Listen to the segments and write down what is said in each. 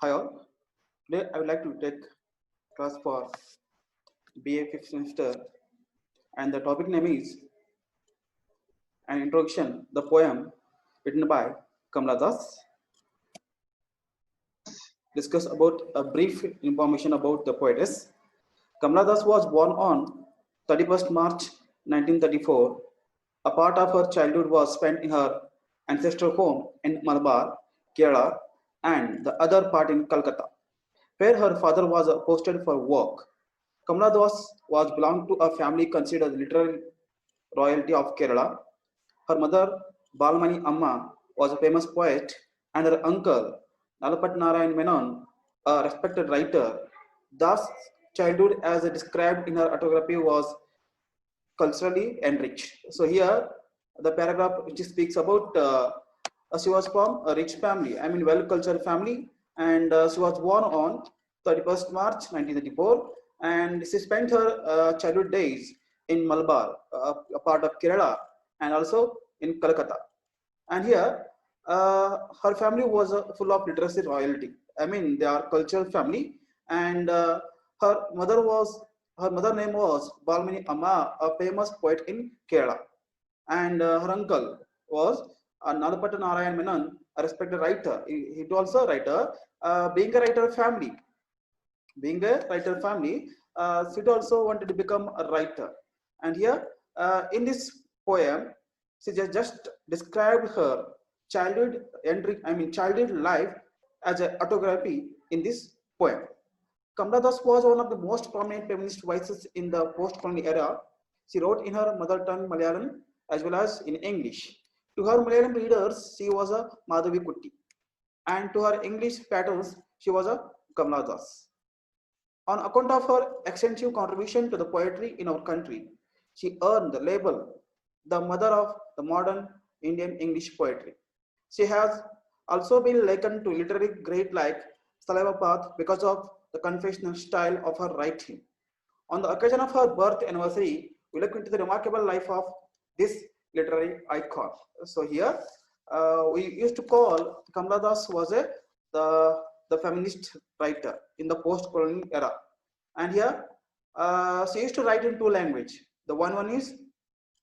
Hi all. Today I would like to take class for BA 5th semester, and the topic name is an introduction, the poem written by Kamala Das. Let's discuss about a brief information about the poetess. Kamala Das was born on 31st March 1934. A part of her childhood was spent in her ancestral home in Malabar, Kerala, and the other part in Calcutta, where her father was posted for work. Kamala Das was belonged to a family considered literary royalty of Kerala. Her mother, Balmani Amma, was a famous poet, and her uncle, Nalapat Narayan Menon, a respected writer. Thus, childhood, as described in her autobiography, was culturally enriched. So here, the paragraph which speaks about she was from a rich family, I mean well-cultured family, and she was born on 31st March 1934, and she spent her childhood days in Malabar, a part of Kerala, and also in Calcutta. And here, her family was full of literacy royalty. I mean, they are cultural family, and her mother was her mother name was Balmini Amma, a famous poet in Kerala, and her uncle was Nalapata Narayan Menon, a respected writer. He was also a writer. Being a writer family, Sid also wanted to become a writer. And here, in this poem, she just described her childhood entry, I mean childhood life as an autobiography in this poem. Kamala Das was one of the most prominent feminist voices in the post-colonial era. She wrote in her mother tongue Malayalam as well as in English. To her Malayalam readers, she was a Madhavi Kutti, and to her English patrons, she was a Kamala Das. On account of her extensive contribution to the poetry in our country, she earned the label the mother of the modern Indian English poetry. She has also been likened to literary great like Salava Path because of the confessional style of her writing. On the occasion of her birth anniversary, we look into the remarkable life of this literary icon. So here, we used to call Kamala Das was the, the feminist writer in the post-colonial era. And here, she used to write in two languages. The one is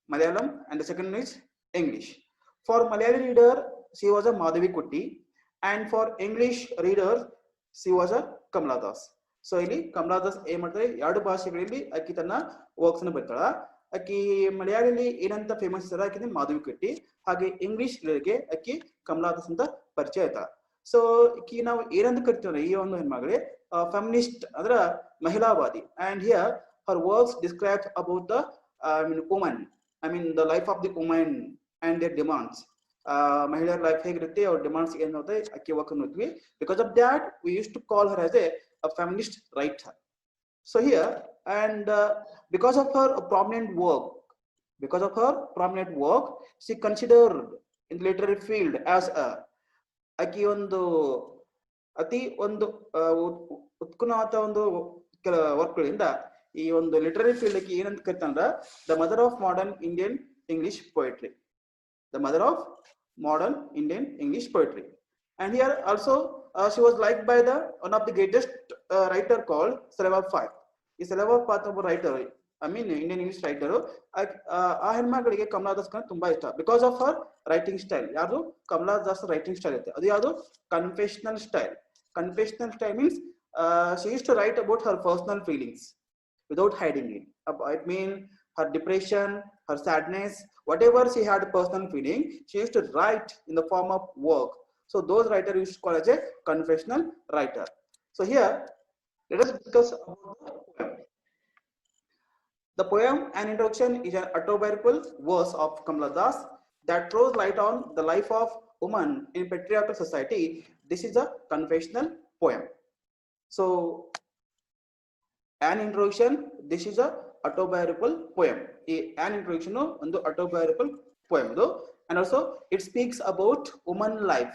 Malayalam and the second is English. For Malayali reader, she was a Madhavi Kutti, and for English reader, she was a Kamala Das. So ಇಲ್ಲಿ ಕಮಲಾ ದಾಸ್ ಏನ್ ಮಾಡ್ತಾರೆ, ಎರಡು ಭಾಷೆಗಳಲ್ಲಿ ಆಕಿ ತನ್ನ works ನ ಬರ್ತಾಳ. ಆಕಿ ಮಲಯಾಳಿಲಿ ಏನಂತ ಫೇಮಸ್ ಇದಾರೆ, ಆಕಿ ಮಾಧವಿ ಕಟ್ಟಿ. ಹಾಗೆ ಇಂಗ್ಲಿಷ್ ಗೆ ಆಕಿ ಕಮಲಾ ದಾಸ್ ಅಂತ ಪರಿಚಯ ಆಯ್ತಾಳ. ಸೊ ಆಕಿ ನಾವು ಏನಂತ ಕರಿತೀವಿ ಈ ಒಂದು ಹೆಣ್ಮಗಳೇ ಫೆಮಿನಿಸ್ಟ್ ಅಂದ್ರ ಮಹಿಳಾವಾದಿ. And here her works describes about the woman, I mean the life of the woman and their demands. ಮಹಿಳೆಯರ ಲೈಫ್ ಹೇಗಿರುತ್ತೆ, ಅವ್ರ ಡಿಮಾಂಡ್ಸ್ ಏನ್ ನೋಡ್ತಾರೆ ಅಕ್ಕಿ ವರ್ಕ್ ನೋಡ್ತೀವಿ. Because of that we used to call her as a feminist writer. So here, and because of her prominent work, she considered in the literary field as a ಆಕಿ ಒಂದು ಅತಿ ಒಂದು ಉತ್ಕುನ್ನತ ಒಂದು ಕೆಲ ವರ್ಕ್ಗಳಿಂದ ಈ ಒಂದು ಲಿಟರರಿ ಫೀಲ್ಡ್ ಆಕಿ ಏನಂತ ಕರಿತಾರ, the mother of modern Indian English poetry. The mother of modern Indian English poetry. And here also she was liked by the one of the greatest writer called Salava Path. ಈ Salava Path ಒಬ್ಬ writer, I mean Indian English writer. ಆ ಹೆಣ್ಮಗಳಿಗೆ ಕಮಲಾ ದಾಸ್ ತುಂಬಾ ಇಷ್ಟ because of her writing style. ಯಾವುದು Kamala Das writing style ಇರುತ್ತೆ, ಅದು ಯಾವುದು confessional style. Confessional style means she used to write about her personal feelings without hiding it. It means her depression, her sadness, whatever she had personal feeling, she used to write in the form of work. So those writers used to call as a confessional writer. So here, let us discuss about the poem. The poem, An Introduction, is an autobiographical verse of Kamala Das that throws light on the life of woman in patriarchal society. This is a confessional poem. So, An Introduction, this is a autobiographical poem. An Introduction ಒಂದು autobiographical poem ಇದು. And also it speaks about woman life.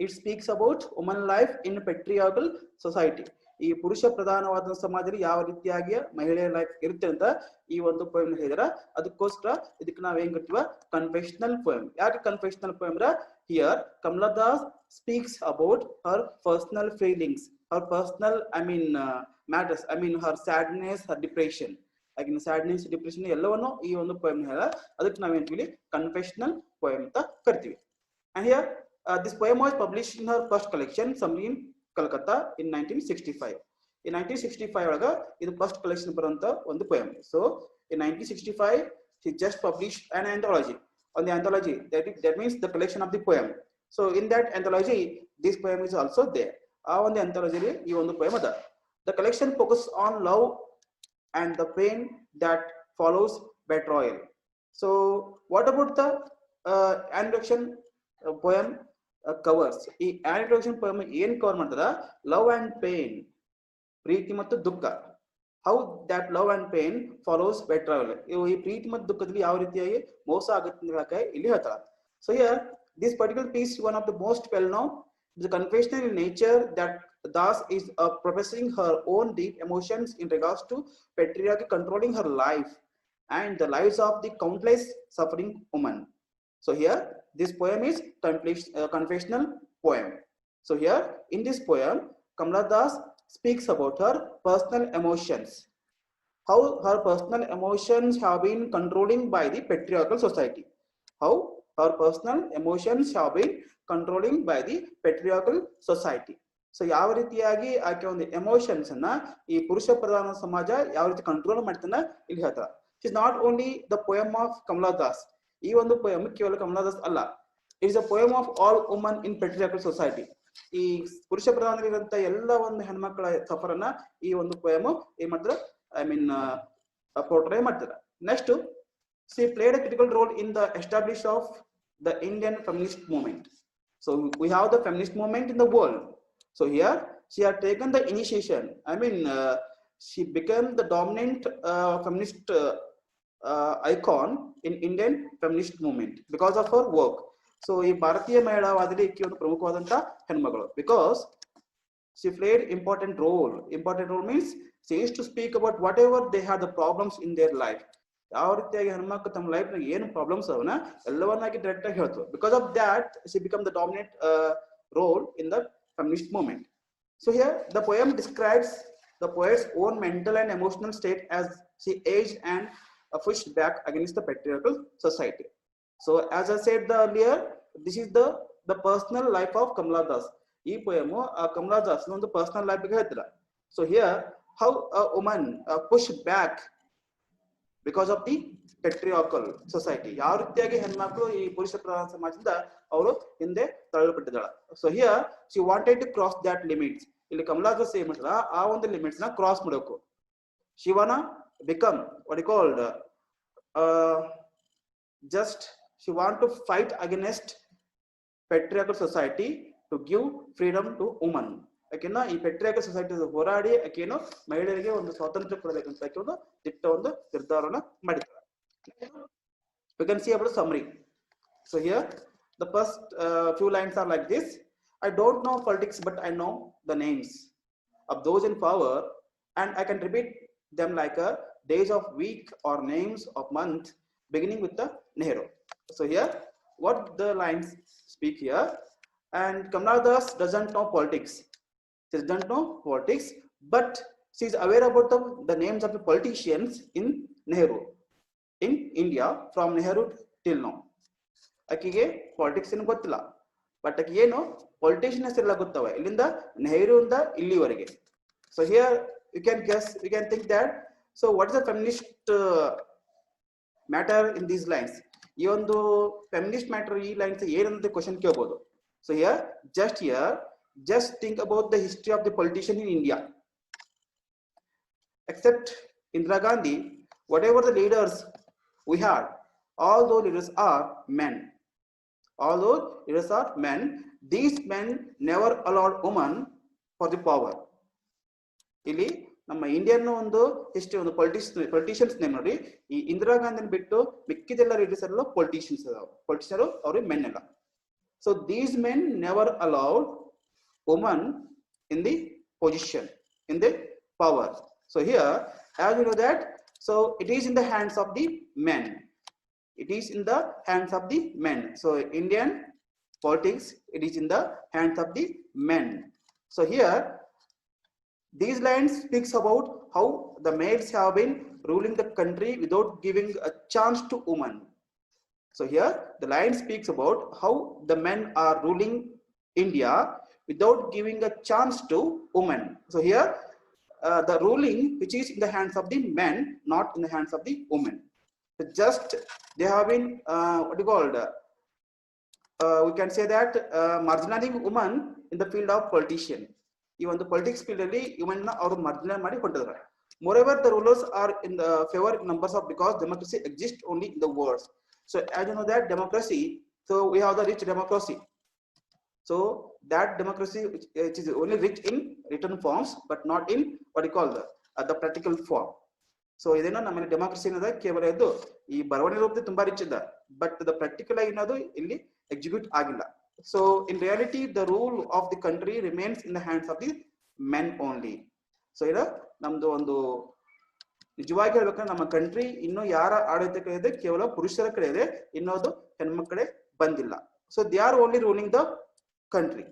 It speaks about woman life in patriarchal society. ಈ ಪುರುಷ ಪ್ರಧಾನವಾದ ಸಮಾಜದಲ್ಲಿ ಯಾವ ರೀತಿಯಾಗಿ ಮಹಿಳೆಯ life ಇರುತ್ತೆ ಅಂತ ಈ ಒಂದು ಪೋಯಮ್ ಹೇಳಿದಾರ. ಅದಕ್ಕೋಸ್ಕರ ಇದಕ್ಕೆ ನಾವ್ ಏನ್ ಕರಿತೀವ, ಕನ್ಫೆಷನಲ್ ಪೋಯಮ್. ಯಾಕೆ confessional poem? Here Kamala Das speaks about her personal feelings, her personal, matters. I mean, her sadness, her depression. Like in sadness, depression, ಎಲ್ಲವನ್ನು ಈ ಒಂದು poem ಹೇಳ ಅದಕ್ಕೆ ನಾವು ಏನಂತೀವಿ confessional poem ಅಂತ ಕರಿತೀವಿ. And here this poem was published in her first collection, Samri in Calcutta in 1965. In 1965 ಒಳಗ ಇದು ಫಸ್ಟ್ ಕಲೆಕ್ಷನ್ ಬರುವಂತ ಒಂದು poem. So in 1965 she just published an anthology. On the anthology, that means the collection of the poem. So in that anthology this poem is also there. On the anthology ಈ ಒಂದು poem ಅದ. The collection focuses on love and the pain that follows betrayal. So what about the introduction poem covers? ಈ introduction poem ಏನ್ cover ಮಾಡ್ತದ? Love and pain, ಪ್ರೀತಿ ಮತ್ತು ದುಃಖ. How that love and pain follows betrayal. ಈ ಪ್ರೀತಿ ಮತ್ತು ದುಃಖದಲ್ಲಿ ಯಾವ ರೀತಿಯಾಗಿ ಮೋಸ ಆಗುತ್ತೆ ಅಂತ ಹೇಳಕ್ಕೆ ಇಲ್ಲಿ ಹೇಳ್ತಾರ. So here this particular piece is one of the most well known. The confessional in nature that thus is professing her own deep emotions in regards to patriarchy controlling her life and the lives of the countless suffering women. So here this poem is confessional poem. So here in this poem Kamala Das speaks about her personal emotions, how her personal emotions have been controlling by the patriarchal society, how her personal emotions have been controlling by the patriarchal society. So ಯಾವ ರೀತಿಯಾಗಿ ಆಕೆ ಒಂದು emotions ಅನ್ನ ಈ ಪುರುಷ ಪ್ರಧಾನ ಸಮಾಜ ಯಾವ ರೀತಿ ಕಂಟ್ರೋಲ್ ಮಾಡ್ತಾನ ಇಲ್ಲಿ ಹೇಳ್ತಾರ. It is not only the poem of Kamala Das. ಈ ಒಂದು ಪೋಯಮ್ ಕೇವಲ ಕಮಲಾ ದಾಸ್ ಅಲ್ಲ, it is a poem of all woman in patriarchal society. ಈ ಪುರುಷ ಪ್ರಧಾನರಿರಂತ ಎಲ್ಲ ಒಂದು ಹೆಣ್ಮಕ್ಳ ಸಫರ್ ಅನ್ನ ಈ ಒಂದು ಪೋಯಮ್ ಏನ್ ಮಾಡ್ತಾರ, ಪೋರ್ಟ್ರೇ ಮಾಡ್ತಾರ. Next, she played a critical role in the establishment of the Indian feminist movement. So we have the feminist movement in the world. So here she had taken the initiation. She became the dominant feminist icon in Indian feminist movement because of her work. So ಈ ಭಾರತೀಯ ಮಹಿಳಾವಾದದಲ್ಲಿ ಈಕೆ ಒಂದು ಪ್ರಮುಖವಾದಂತ ಹೆಣ್ಮಗಳು, because she played important role. Important role means she used to speak about whatever they had the problems in their life. ಯಾವ ರೀತಿಯಾಗಿ ಹೆಣ್ಮಕ್ಳು ತಮ್ಮ life ನಾಗ ಏನು ಪ್ರಾಬ್ಲಮ್ಸ್ ಅವನ್ನ ಎಲ್ಲವನ್ನಾಗಿ ಡೈರೆಕ್ಟ್ ಆಗಿ ಹೇಳ್ತು. Because of that she became the dominant role in the feminist movement. So here the poem describes the poet's own mental and emotional state as she aged and pushed back against the patriarchal society. So as I said earlier, this is the personal life of Kamala Das. ಈ poem Kamala Das ಒಂದು personal life ಬಗ್ಗೆ ಹೇಳ್ತಾರೆ. So here how a woman pushed back because of the patriarchal society. ಯಾವ ರೀತಿಯಾಗಿ ಹೆಣ್ಮಕ್ಳು ಈ ಪುರುಷ ಪ್ರಧಾನ ಸಮಾಜದಿಂದ ಅವರು ಹಿಂದೆ ತಳ್ಳಲ್ಪಟ್ಟಿದ್ದಾಳೆ. So here she wanted to cross that limits. ಇಲ್ಲಿ ಕಮಲಾ ದಾಸ್ ಏನ್ ಮಾಡ್ತಾರ, ಆ ಒಂದು ಲಿಮಿಟ್ಸ್ ನ ಕ್ರಾಸ್ ಮಾಡಬೇಕು. She want become what you called she want to fight against patriarchal society to give freedom to women. ಯಾಕೆನ ಈ patriarchal society ಹೋರಾಡಿ ಯಾಕೇನೋ ಮಹಿಳೆಯರಿಗೆ ಒಂದು ಸ್ವಾತಂತ್ರ್ಯ ಕೊಡಬೇಕಂತ ಒಂದು ದಿಟ್ಟ ಒಂದು ನಿರ್ಧಾರನ ಮಾಡಿದ್ದಾರೆ. We can see about summary. So here the first few lines are like this: I don't know politics, but I know the names of those in power, and I can repeat them like a days of week or names of month beginning with the Nehru. So here what the lines speak here, and Kamala Das doesn't know politics. She doesn't know politics, but she is aware about the names of the politicians in Nehru, in India, from Nehru till now. ಆಕೆಗೆ politics ಏನು ಗೊತ್ತಿಲ್ಲ, but ಆಕೆ ಏನು politician ಹೆಸರೆಲ್ಲ ಗೊತ್ತವ ಇಲ್ಲಿಂದ ನೆಹರು ಇಂದ ಇಲ್ಲಿವರೆಗೆ. So here you can guess, you can think that so what is the feminist matter in these lines. ಈ ಒಂದು ಫೆಮಿನಿಸ್ಟ್ ಮ್ಯಾಟರ್ ಈ ಲೈನ್ಸ್ ಏನಂತ ಕ್ವಶನ್ ಕೇಳಬಹುದು. ಸೊ ಹಿಯರ್ just think about the history of the politician in India. Except Indira Gandhi, whatever the leaders we had, all those leaders are men. All those leaders are men. These men never allowed women for the power. ಇಲ್ಲಿ ನಮ್ಮ Indian ಒಂದು history ಒಂದು politicians name ನೋಡಿ, ಈ ಇಂದಿರಾ ಗಾಂಧಿನ ಬಿಟ್ಟು ಮಿಕ್ಕಿದೆಲ್ಲ leaders ಎಲ್ಲ politicians ಅವ್ರಿಗೆ men ಎಲ್ಲ. So these men never allowed woman in the position, in the power. So here, as you know that, so it is in the hands of the men. It is in the hands of the men. So Indian politics, it is in the hands of the men. So here, these lines speaks about how the males have been ruling the country without giving a chance to women. So here, the line speaks about how the men are ruling India without giving a chance to women. So here, the ruling which is in the hands of the men, not in the hands of the women. So just they have been what you called we can say that marginalizing women in the field of politician. Even the politics field alli women ಅವರು marginal ಮಾಡಿ ಹೊಂಟಿದ್ದಾರೆ. Moreover, the rulers are in the favor numbers of because democracy exists only in the words. So as you know that democracy, so we have the rich democracy. So that democracy which is only rich in written forms, but not in what you call the practical form. So ಇದೇನೋ ನಮ್ಮಲ್ಲಿ democracy ಅನ್ನೋದ ಕೇವಲ ಇದು ಈ ಬರವಣಿಗೆ ರೂಪದಲ್ಲಿ ತುಂಬಾ rich ಇದ್ದ, ಬಟ್ ದ ಪ್ರಾಕ್ಟಿಕಲ್ ಆಗಿ ಅನ್ನೋದು ಇಲ್ಲಿ ಎಕ್ಸಿಕ್ಯೂಟ್ ಆಗಿಲ್ಲ. So in reality the rule of the country remains in the hands of the men only. So ಇದು ನಮ್ದು ಒಂದು ನಿಜವಾಗಿ ಹೇಳ್ಬೇಕಂದ್ರೆ ನಮ್ಮ ಕಂಟ್ರಿ ಇನ್ನು ಯಾರ ಆಡಳಿತ ಕಡೆ ಇದೆ, ಕೇವಲ ಪುರುಷರ ಕಡೆ ಇದೆ, ಇನ್ನೋದು ಹೆಣ್ಮಕ್ಳ ಕಡೆ ಬಂದಿಲ್ಲ. So they are only ruling the country.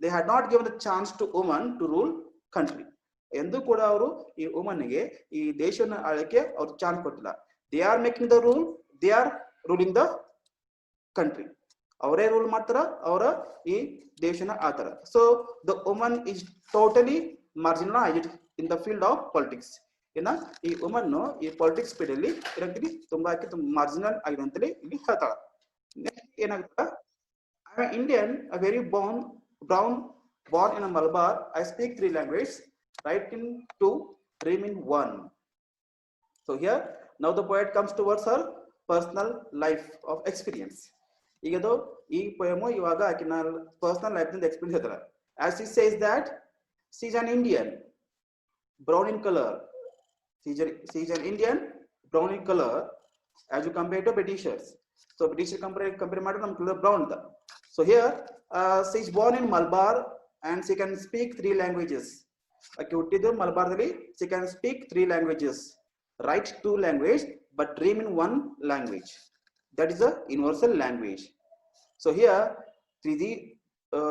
They had not given the chance to woman to rule country. ಎಂದು ಕೂಡ ಅವರು ಈ ವುಮನ್ಗೆ ಈ ದೇಶವನ್ನು ಆಳಕ್ಕೆ ಅವ್ರು ಚಾನ್ಸ್ ಕೊಟ್ಟಿಲ್ಲ. They are making the rule, they are ruling the country. ಅವರೇ ರೂಲ್ ಮಾಡ್ತಾರ, ಅವರ ಈ ದೇಶನ ಆಳ್ತಾರ. So the woman is totally marginalised in the field of politics. ಏನ ಈ ವುಮನ್ ಈ ಪಾಲಿಟಿಕ್ಸ್ ಫೀಲ್ಡ್ ಅಲ್ಲಿ ಇರಂತೀನಿ ತುಂಬಾ ಮಾರ್ಜಿನಲ್ ಆಗಿದೆ ಅಂತೇಳಿ ಇಲ್ಲಿ ಹೇಳ್ತಾಳ. ನೆಕ್ಸ್ಟ್ ಏನಾಗುತ್ತ, I am Indian, a very brown born in a Malabar. I speak 3 languages, write in 2, dream in 1. So here now the poet comes towards her personal life of experience. ಈಗದು ಈ poem ಇವಾಗ ಆಕಿನ personal life ನಿಂದ experience ಹೇಳ್ತಾರೆ. as she says that she is an Indian, brown in color. She is an Indian, brown in color as you compare to Britishers. So British compare ಮಾಡಿದ್ರೆ ನಮ್ಮ colour brown ಅಂತ. So here she is born in Malabar and she can speak 3 languages. ಆಕೆ ಹುಟ್ಟಿದ್ದು ಮಲಬಾರ್ದಲ್ಲಿ. she can speak 3 languages, write 2 languages, but dream in 1 language. That is a universal language. So here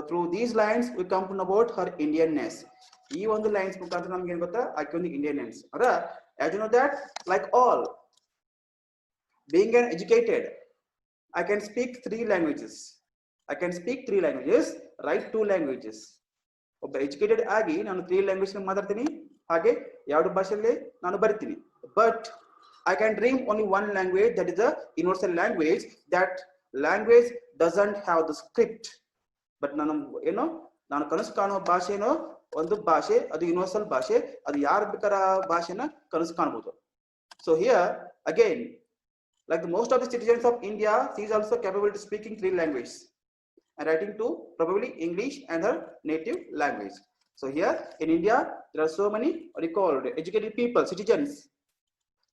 through these lines we come to know about her Indianness. ಈ ಒಂದು lines ಮುಖಾಂತರ ನಮ್ಗೆ ಏನ್ ಗೊತ್ತಾ, ಆಕೆ ಒಂದು ಇಂಡಿಯನ್ನೆಸ್. ಅದ as you know that like all being an educated, I can speak 3 languages. I can speak 3 languages, write 2 languages. ಒಬ್ಬ ಎಜುಕೇಟೆಡ್ ಆಗಿ ನಾನು 3 ಲ್ಯಾಂಗ್ವೇಜ್ ಮಾತಾಡ್ತೀನಿ, ಹಾಗೆ 2 ಭಾಷೆಯಲ್ಲಿ ನಾನು ಬರಿತೀನಿ. But I can dream only 1 language, that is a universal language. That language doesn't have the script. But ನಾನು ಕನಸು ಕಾಣುವ ಭಾಷೆ ಒಂದು ಭಾಷೆ, ಅದು ಯೂನಿವರ್ಸಲ್ ಭಾಷೆ, ಅದು ಯಾರು ಬೇಕಾದ ಭಾಷೆನ ಕನಸು ಕಾಣಬಹುದು. So here again, like the most of the citizens of India, she is also capable to speaking 3 languages and writing 2, probably English and her native language. So here in India there are so many what you call educated people, citizens.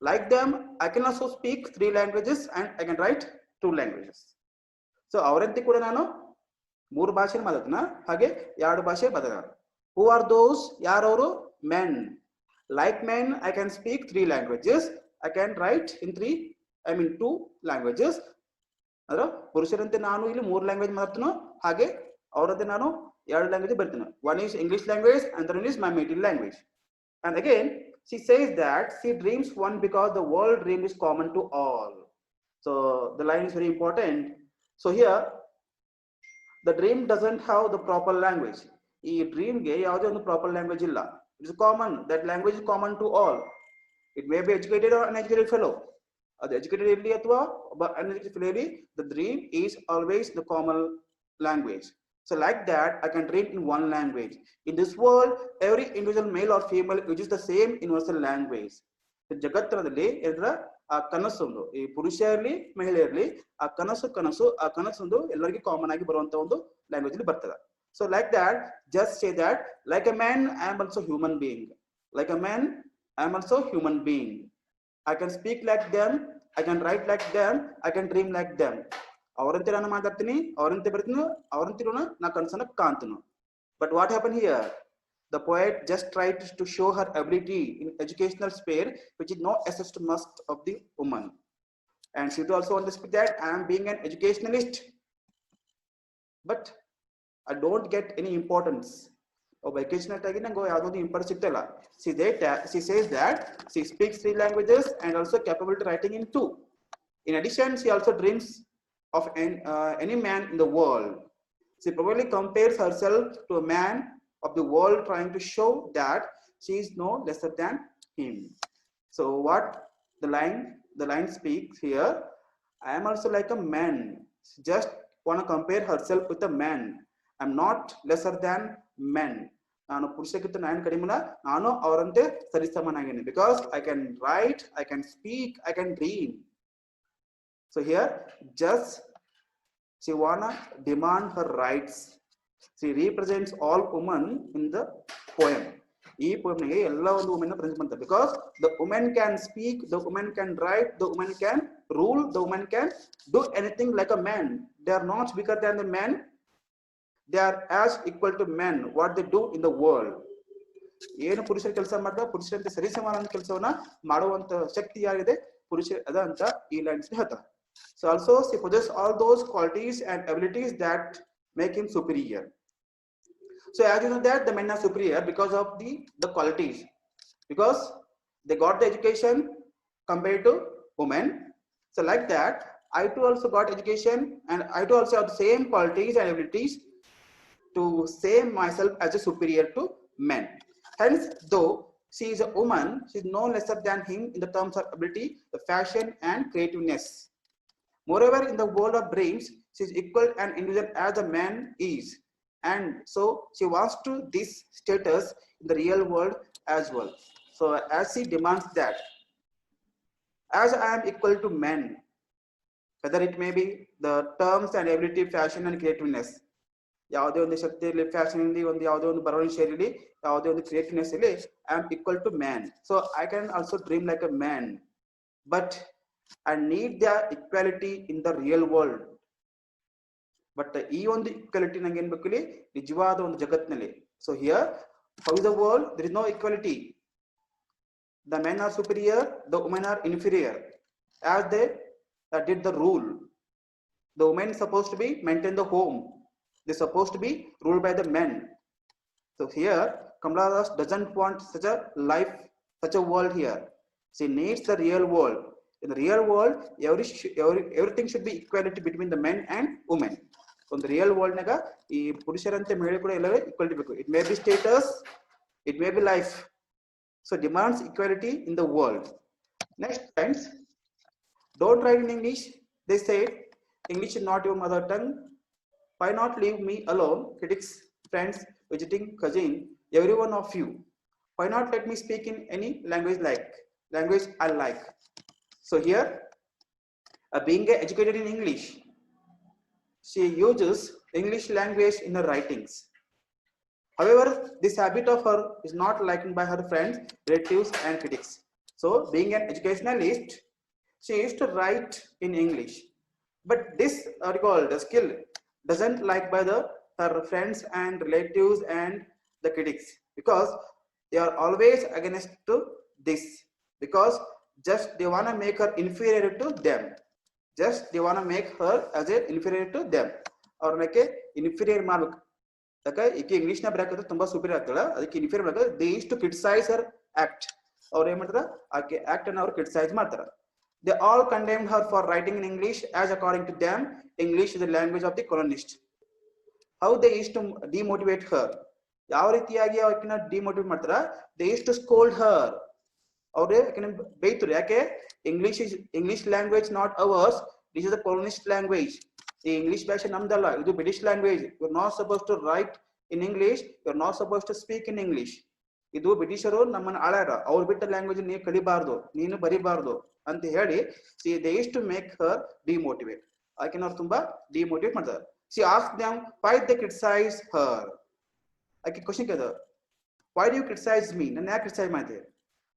Like them, I can also speak 3 languages and I can write 2 languages. So ಅವರಂತೆ ಕೂಡ ನಾನು 3 ಭಾಷೆ ಮಾತಾಡ್ತೀನಿ, ಹಾಗೆ 2 ಭಾಷೆ ಮಾತಾಡ್ತೀನಿ. Who are those? ಯಾರವರು? Men. Like men, I can speak 3 languages. I can write in 2 languages. ಅಂದ್ರೆ ಪುರುಷರಂತೆ ನಾನು ಇಲ್ಲಿ 3 ಲ್ಯಾಂಗ್ವೇಜ್ ಮಾತಾಡ್ತೀನಿ, ಹಾಗೆ ಅವರಂತೆ ನಾನು 2 ಲ್ಯಾಂಗ್ವೇಜ್ ಬರ್ತೀನಿ. One is English language and the other is my native language. And again she says that she dreams 1 because the world dream is common to all. So the line is very important. So here the dream doesn't have the proper language. ಈ dream ಗೆ ಯಾವುದೇ ಒಂದು proper language ಇಲ್ಲ. It is common, that language is common to all. It may be educated or uneducated fellow. ಅದು educated ಇರಲಿ ಅಥವಾ ಒಬ್ಬ uneducated fellow ಇರಲಿ, the dream is always the common language. So like that I can dream in 1 language. In this world every individual male or female uses the same universal language. ಜಗತ್ತಿನಲ್ಲಿ ಎಲ್ಲರ ಆ ಕನಸೊಂದು, ಈ ಪುರುಷ ಇರಲಿ ಮಹಿಳೆ ಇರಲಿ, ಆ ಕನಸೊಂದು ಎಲ್ಲರಿಗೂ ಕಾಮನ್ ಆಗಿ ಬರುವಂತ ಒಂದು ಲ್ಯಾಂಗ್ವೇಜ್ ಅಲ್ಲಿ ಬರ್ತದೆ. So like that, just say that like a man I am also human being. Like a man I am also human being. I can speak like them, I can write like them, I can dream like them. ಅವರಂತೆ ನಾನು ಮಾತಾಡ್ತೀನಿ, ಅವರಂತೆ ಬರ್ತೀನಿ, ಅವರಂತಿರೋಣ ನಾ ಕನಸನ್ನ ಕಾಣ್ತೀನಿ. But what happened here? The poet just tried to show her ability in educational sphere, which is no assessed must of the woman. And she also understood that I am being an educationalist. but I don't get any importance. Vacation tagi nango yado importance ittalla. She says that she speaks 3 languages and also capable to writing in 2. In addition, she also dreams of any man in the world. She probably compares herself to a man of the world, trying to show that she is no lesser than him. So what the line speaks here, I am also like a man. She just want to compare herself with a man. I'm not lesser than men. ನಾನು ಪುರುಷಕ್ಕಿಂತ ನಾನು ಕಡಿಮೆ ನಾನು ಅವರಂತೆ ಸರಿಸಮನಾಗಿದ್ದೀನಿ because I can write, I can speak, I can dream. So here just she wanna demand her rights. She represents all women in the poem. ಈ poem ಗೆ ಎಲ್ಲ ಒಂದು women present ಮಾಡ್ತಾರೆ because the woman can speak, the woman can write, the woman can rule, the woman can do anything like a man. They are not bigger than the men. They are as equal to men what they do in the world. ಏನು ಪುರುಷರ ಕೆಲಸ ಮಾಡ್ತಾ ಪುರುಷರಂತೆ ಸರಿಸಮಾನ ಕೆಲಸವನ್ನ ಮಾಡುವಂತ ಶಕ್ತಿ ಯಾರಿದೆ ಪುರುಷ ಅದ ಅಂತ ಈ ಲೈನ್ಸ್ ಹೇಳ್ತಾರೆ. So also she possesses all those qualities and abilities that make him superior. So as you know that the men are superior because of the qualities, because they got the education compared to women. So like that, I too also got education and I too also have the same qualities and abilities to say myself as a superior to men. Hence, though she is a woman, she is no lesser than him in the terms of ability, the fashion and creativeness. Moreover, in the world of dreams, she is equal and individual as a man is. And so she wants to this status in the real world as well. So as she demands that, as I am equal to men, whether it may be the terms and ability, fashion and creativeness, ಯಾವುದೇ ಒಂದು ಶಕ್ತಿ ಇರಲಿ, fashion ಇರಲಿ, ಒಂದು ಯಾವುದೇ ಒಂದು ಬರವಣಿಗೆ ಇರಲಿ, ಯಾವುದೇ ಒಂದು ಕ್ರಿಯೇಟಿವ್ನೆಸ್ ಇರಲಿ, I am equal to man. So I can also dream like a man, but I need the equality in the real world. But ಈ ಒಂದು ಇಕ್ವಾಲಿಟಿ ನಂಗೆ ಏನ್ ಬೇಕು ಇಲ್ಲಿ ನಿಜವಾದ ಒಂದು ಜಗತ್ತಿನಲ್ಲಿ. So here how is the world, there is no equality. The men are superior, the women are inferior as they did the rule. The women supposed to be maintain the home. They're supposed to be ruled by the men. So here Kamala Das doesn't want such a life, such a world here. She needs the real world. In the real world, everything should be equality between the men and women. So in the real world naga ee purusharante mehile kuda ellare equality beku. It may be status, it may be life. So demands equality in the world. Next, friends, don't write in English. They say English is not your mother tongue. Why not leave me alone? Critics, friends, visiting cousin, every one of you. Why not let me speak in any language I like? So here, being educated in English, she uses English language in her writings. However, this habit of her is not liked by her friends, relatives, and critics. So, being an educationalist, she used to write in English. But this the skill doesn't like by her friends and relatives and the critics, because they are always against to this, because just they want to make her inferior to them. Just they want to make her as a inferior to them. Or like inferior ಮಾಡ್ಬೇಕು. ಯಾಕೆ ಈಕೆ English ನ ಬರಕಂತ ತುಂಬಾ super ಆಗ್ತಾಳ, ಅದಕ್ಕೆ inferior ಮಾಡಕ they use to criticise her act. ಅವ್ರು ಏನ್ ಮಾಡ್ತಾರ, ಆಕೆ ಆಕ್ಟ್ ಅನ್ನ ಅವ್ರು ಕ್ರಿಟಿಸೈಸ್ ಮಾಡ್ತಾರ. They all condemned her for writing in English, as according to them, English is the language of the colonist. How they used to demotivate her? ಯಾವ ರೀತಿಯಾಗಿ ಆಕೆನ demotivate ಮಾಡ್ತಾರ? They used to scold her. ಅವ್ರೆ ಆಕೆನ ಬೈತಾರೆ. ಯಾಕೆ? English language not ours. This is the colonist language. ಈ English ಭಾಷೆ ನಮ್ದಲ್ಲ, ಇದು British language. You are not suppose to write in English, you are not suppose to speak in English. ಇದು ಬ್ರಿಟಿಷರು ನಮ್ಮನ್ನ ಆಳ್ಯಾರ, ಅವ್ರು ಬಿಟ್ಟ ಲ್ಯಾಂಗ್ವೇಜ್ ನೀವು ಕಲಿಬಾರ್ದು, ನೀನು ಬರಿಬಾರ್ದು ಅಂತ ಹೇಳಿ they used to make her demotivate. ಆಕೆನ ಅವ್ರು ತುಂಬಾ ಡಿಮೋಟಿವೇಟ್ ಮಾಡ್ತಾರೆ. She asked them why they criticize her. ಆಕೆ ಕ್ವಶನ್ ಕೇಳಿದ, why do you criticize me? ನನ್ನ ಯಾಕೆ ಕ್ರಿಟಿಸೈಸ್ ಮಾಡ್ತೀರಿ?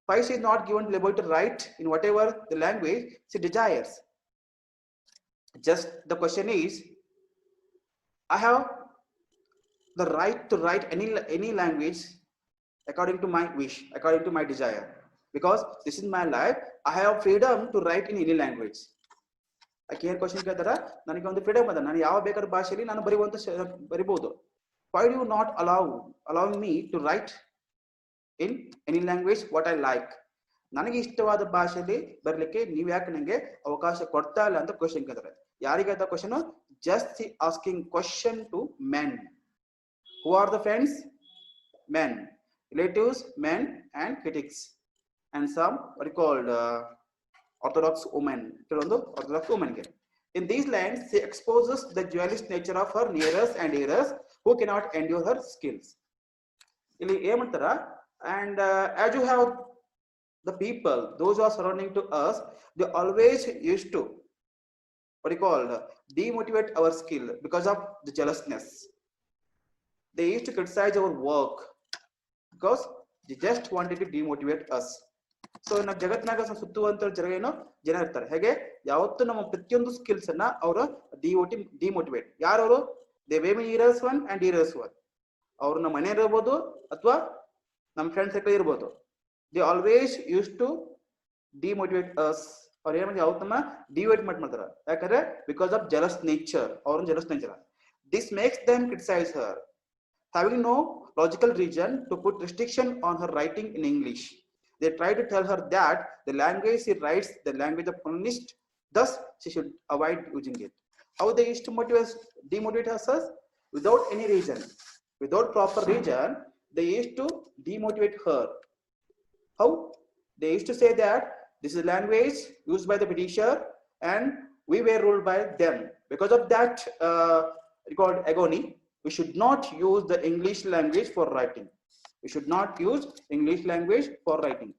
Why she is not given the liberty to write in whatever the language she desires? Just the question is, I have the right to write any language according to my wish, according to my desire, because this is my life. I have freedom to write in any language. ಆಕೆ ಏನ್ question ಕೇಳ್ತಾರ, ನನಗೆ ಒಂದು freedom ಅದ, ನಾನು ಯಾವ ಬೇಕಾದ ಭಾಷೆಯಲ್ಲಿ ನಾನು ಬರಿಬಹುದು. Why do you not allow me to write in any language what I like? ನನಗೆ ಇಷ್ಟವಾದ ಭಾಷೆಯಲ್ಲಿ ಬರ್ಲಿಕ್ಕೆ ನೀವ್ ಯಾಕೆ ನಂಗೆ ಅವಕಾಶ ಕೊಡ್ತಾ ಇಲ್ಲ ಅಂತ ಕ್ವಶನ್ ಕೇಳ್ತಾರೆ. ಯಾರಿಗೆ ಅಂತ question? Just asking question to men. Who are the friends? Men, relatives, men and critics, and some what you called orthodox women. Orthodox women. In these lines, she exposes the dualist nature of her nearers and dearers who cannot endure her skills. ಇಲ್ಲಿ ಏమంತಾರ, and as you have the people, those who are surrounding to us, they always used to what you called demotivate our skill because of the jealousness. They used to criticize our work because they just wanted to demotivate us. So ನಾವು ಜಗತ್ನಾಗ ಸುತ್ತುವಂತ ಜನ ಇರ್ತಾರೆ. ಹೇಗೆ ಯಾವತ್ತು ನಮ್ಮ ಪ್ರತಿಯೊಂದು skills ಅನ್ನ ಅವರು demotivate. ಯಾರವರು? They way me years one and years one. ಅವ್ರು ನಮ್ಮ ಮನೆ ಇರ್ಬೋದು ಅಥವಾ ನಮ್ಮ ಫ್ರೆಂಡ್ ಸರ್ಕಲ್ ಇರ್ಬೋದು. They always use to demotivate us. ಅವ್ರು ಏನ್ ಯಾವತ್ತು ನಮ್ಮ ಡಿಮೋಟಿವೇಟ್ ಮಾಡ್ತಾರೆ. ಯಾಕಂದ್ರೆ ಬಿಕಾಸ್ ಆಫ್ ಜಲಸ್ ನೇಚರ್. ಅವ್ರ jealous nature. This makes them criticise her, having no logical reason to put restriction on her writing in English. They try to tell her that the language she writes, the language of colonist, thus she should avoid using it. How they used to demotivate us? Without any reason, without proper reason, they used to demotivate her. How? They used to say that this is a language used by the Britisher and we were ruled by them. Because of that called agony, we should not use the English language for writing. We should not use English language for writing.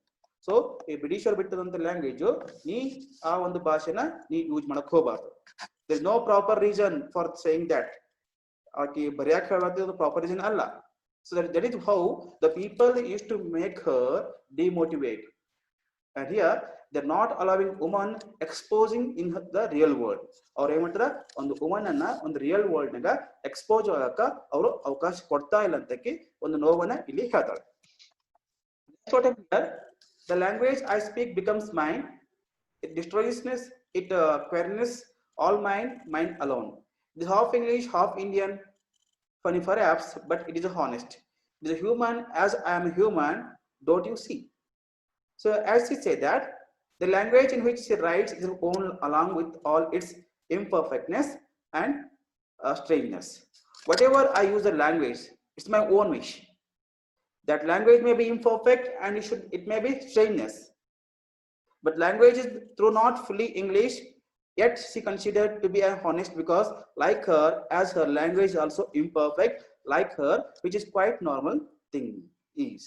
So a British or bittadanta language nee aa ondu bhashena nee use madak hobaaru. There is no proper reason for saying that. Aaki bariyak heladu proper reason alla. So that is how the people used to make her demotivate. And here they're not allowing woman exposing in the real world. ಅವ್ರು ಏನ್ ಮಾಡ್ತಾರ, ಒಂದು woman ಅನ್ನ ಒಂದು real world ನಾಗ expose ಆಗಕ ಅವರು ಅವಕಾಶ ಕೊಡ್ತಾ ಇಲ್ಲ ಅಂತಕ್ಕೆ ಒಂದು ನೋವನ್ನ ಇಲ್ಲಿ ಹೇಳ್ತಾಳೆ. The language I speak becomes mine. It destroysness, it queerness, all mine alone. It is half English, half Indian, funny perhaps, but it is honest. It is a human as I am a human, don't you see? So as she said that, the language in which she writes is her own along with all its imperfectness and strangeness. Whatever I use the language, it's my own wish. That language may be imperfect and it may be strangeness. But language is through not fully English, yet she considered to be honest because like her, as her language is also imperfect, like her, which is quite normal thing is.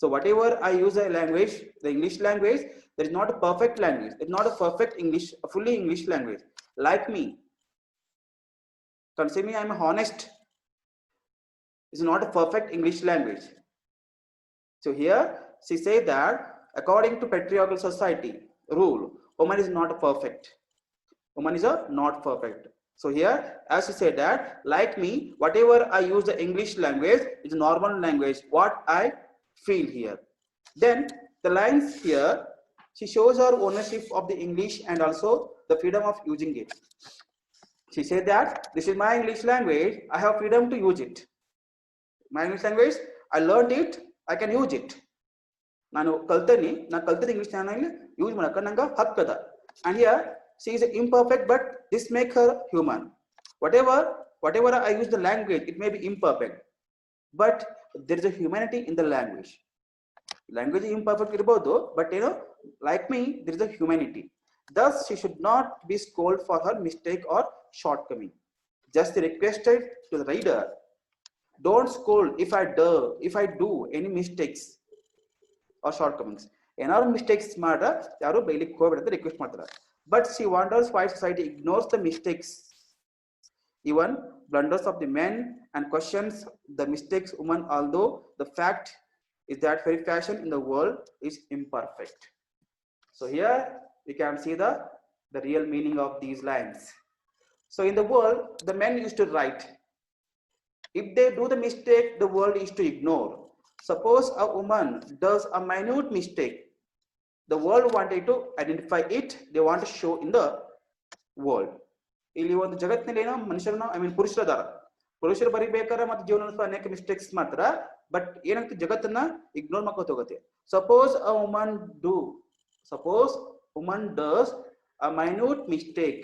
So whatever I use a language, the English language, there is not a perfect language. It's not a perfect English, a fully English language. Like me, consider me, I'm honest. It's not a perfect English language. So here she says that according to patriarchal society rule, woman is not perfect. Woman is not perfect. So here, as she said that, like me, whatever I use the English language is a normal language. What I feel here. Then the lines here, she shows her ownership of the English and also the freedom of using it. She said that this is my English language, I have freedom to use it. My English language, I learned it, I can use it. ನಾನು ಕಲ್ತಿದ್ದ English channel use ಮಾಡಕ ನಂಗೆ ಹಕ್ಕದ. And here she is imperfect, but this make her human. Whatever I use the language, it may be imperfect, but there is a humanity in the language. Language is imperfect irbodu, but like me, there is a humanity. Thus she should not be scolded for her mistake or shortcoming. Just requested to the reader, don't scold if I do any mistakes or shortcomings. ಏನಾದ್ರು mistakes ಮಾಡ್ರ ಯಾರು ಬೈಲಿಕ್ಕೆ ಹೋಗ್ಬಿಡತ್ತೆ request ಮಾಡ್ತಾರೆ. But she wonders why society ignores the mistakes, even blunders of the men, and questions the mistakes women, although the fact is that very fashion in the world is imperfect. So here we can see the real meaning of these lines. So in the world, the men used to write. If they do the mistake, the world is to ignore. Suppose a woman does a minute mistake, the world wanted to identify it, they want to show in the world. ಇಲ್ಲಿ ಒಂದು ಜಗತ್ತಿನಲ್ಲಿ ಏನೋ ಮನುಷ್ಯರನ್ನ ಪುರುಷರ ಅದಾರ, ಪುರುಷರು ಬರಿಬೇಕಾದ್ರೆ ಮತ್ತೆ ಜೀವನ ಅನೇಕ ಮಿಸ್ಟೇಕ್ಸ್ ಮಾಡ್ತಾರ, ಬಟ್ ಏನಾಗ್ತದೆ ಜಗತ್ತನ್ನ ಇಗ್ನೋರ್ ಮಾಡ್ಕೋತ ಹೋಗುತ್ತೆ. Suppose woman does a minute mistake,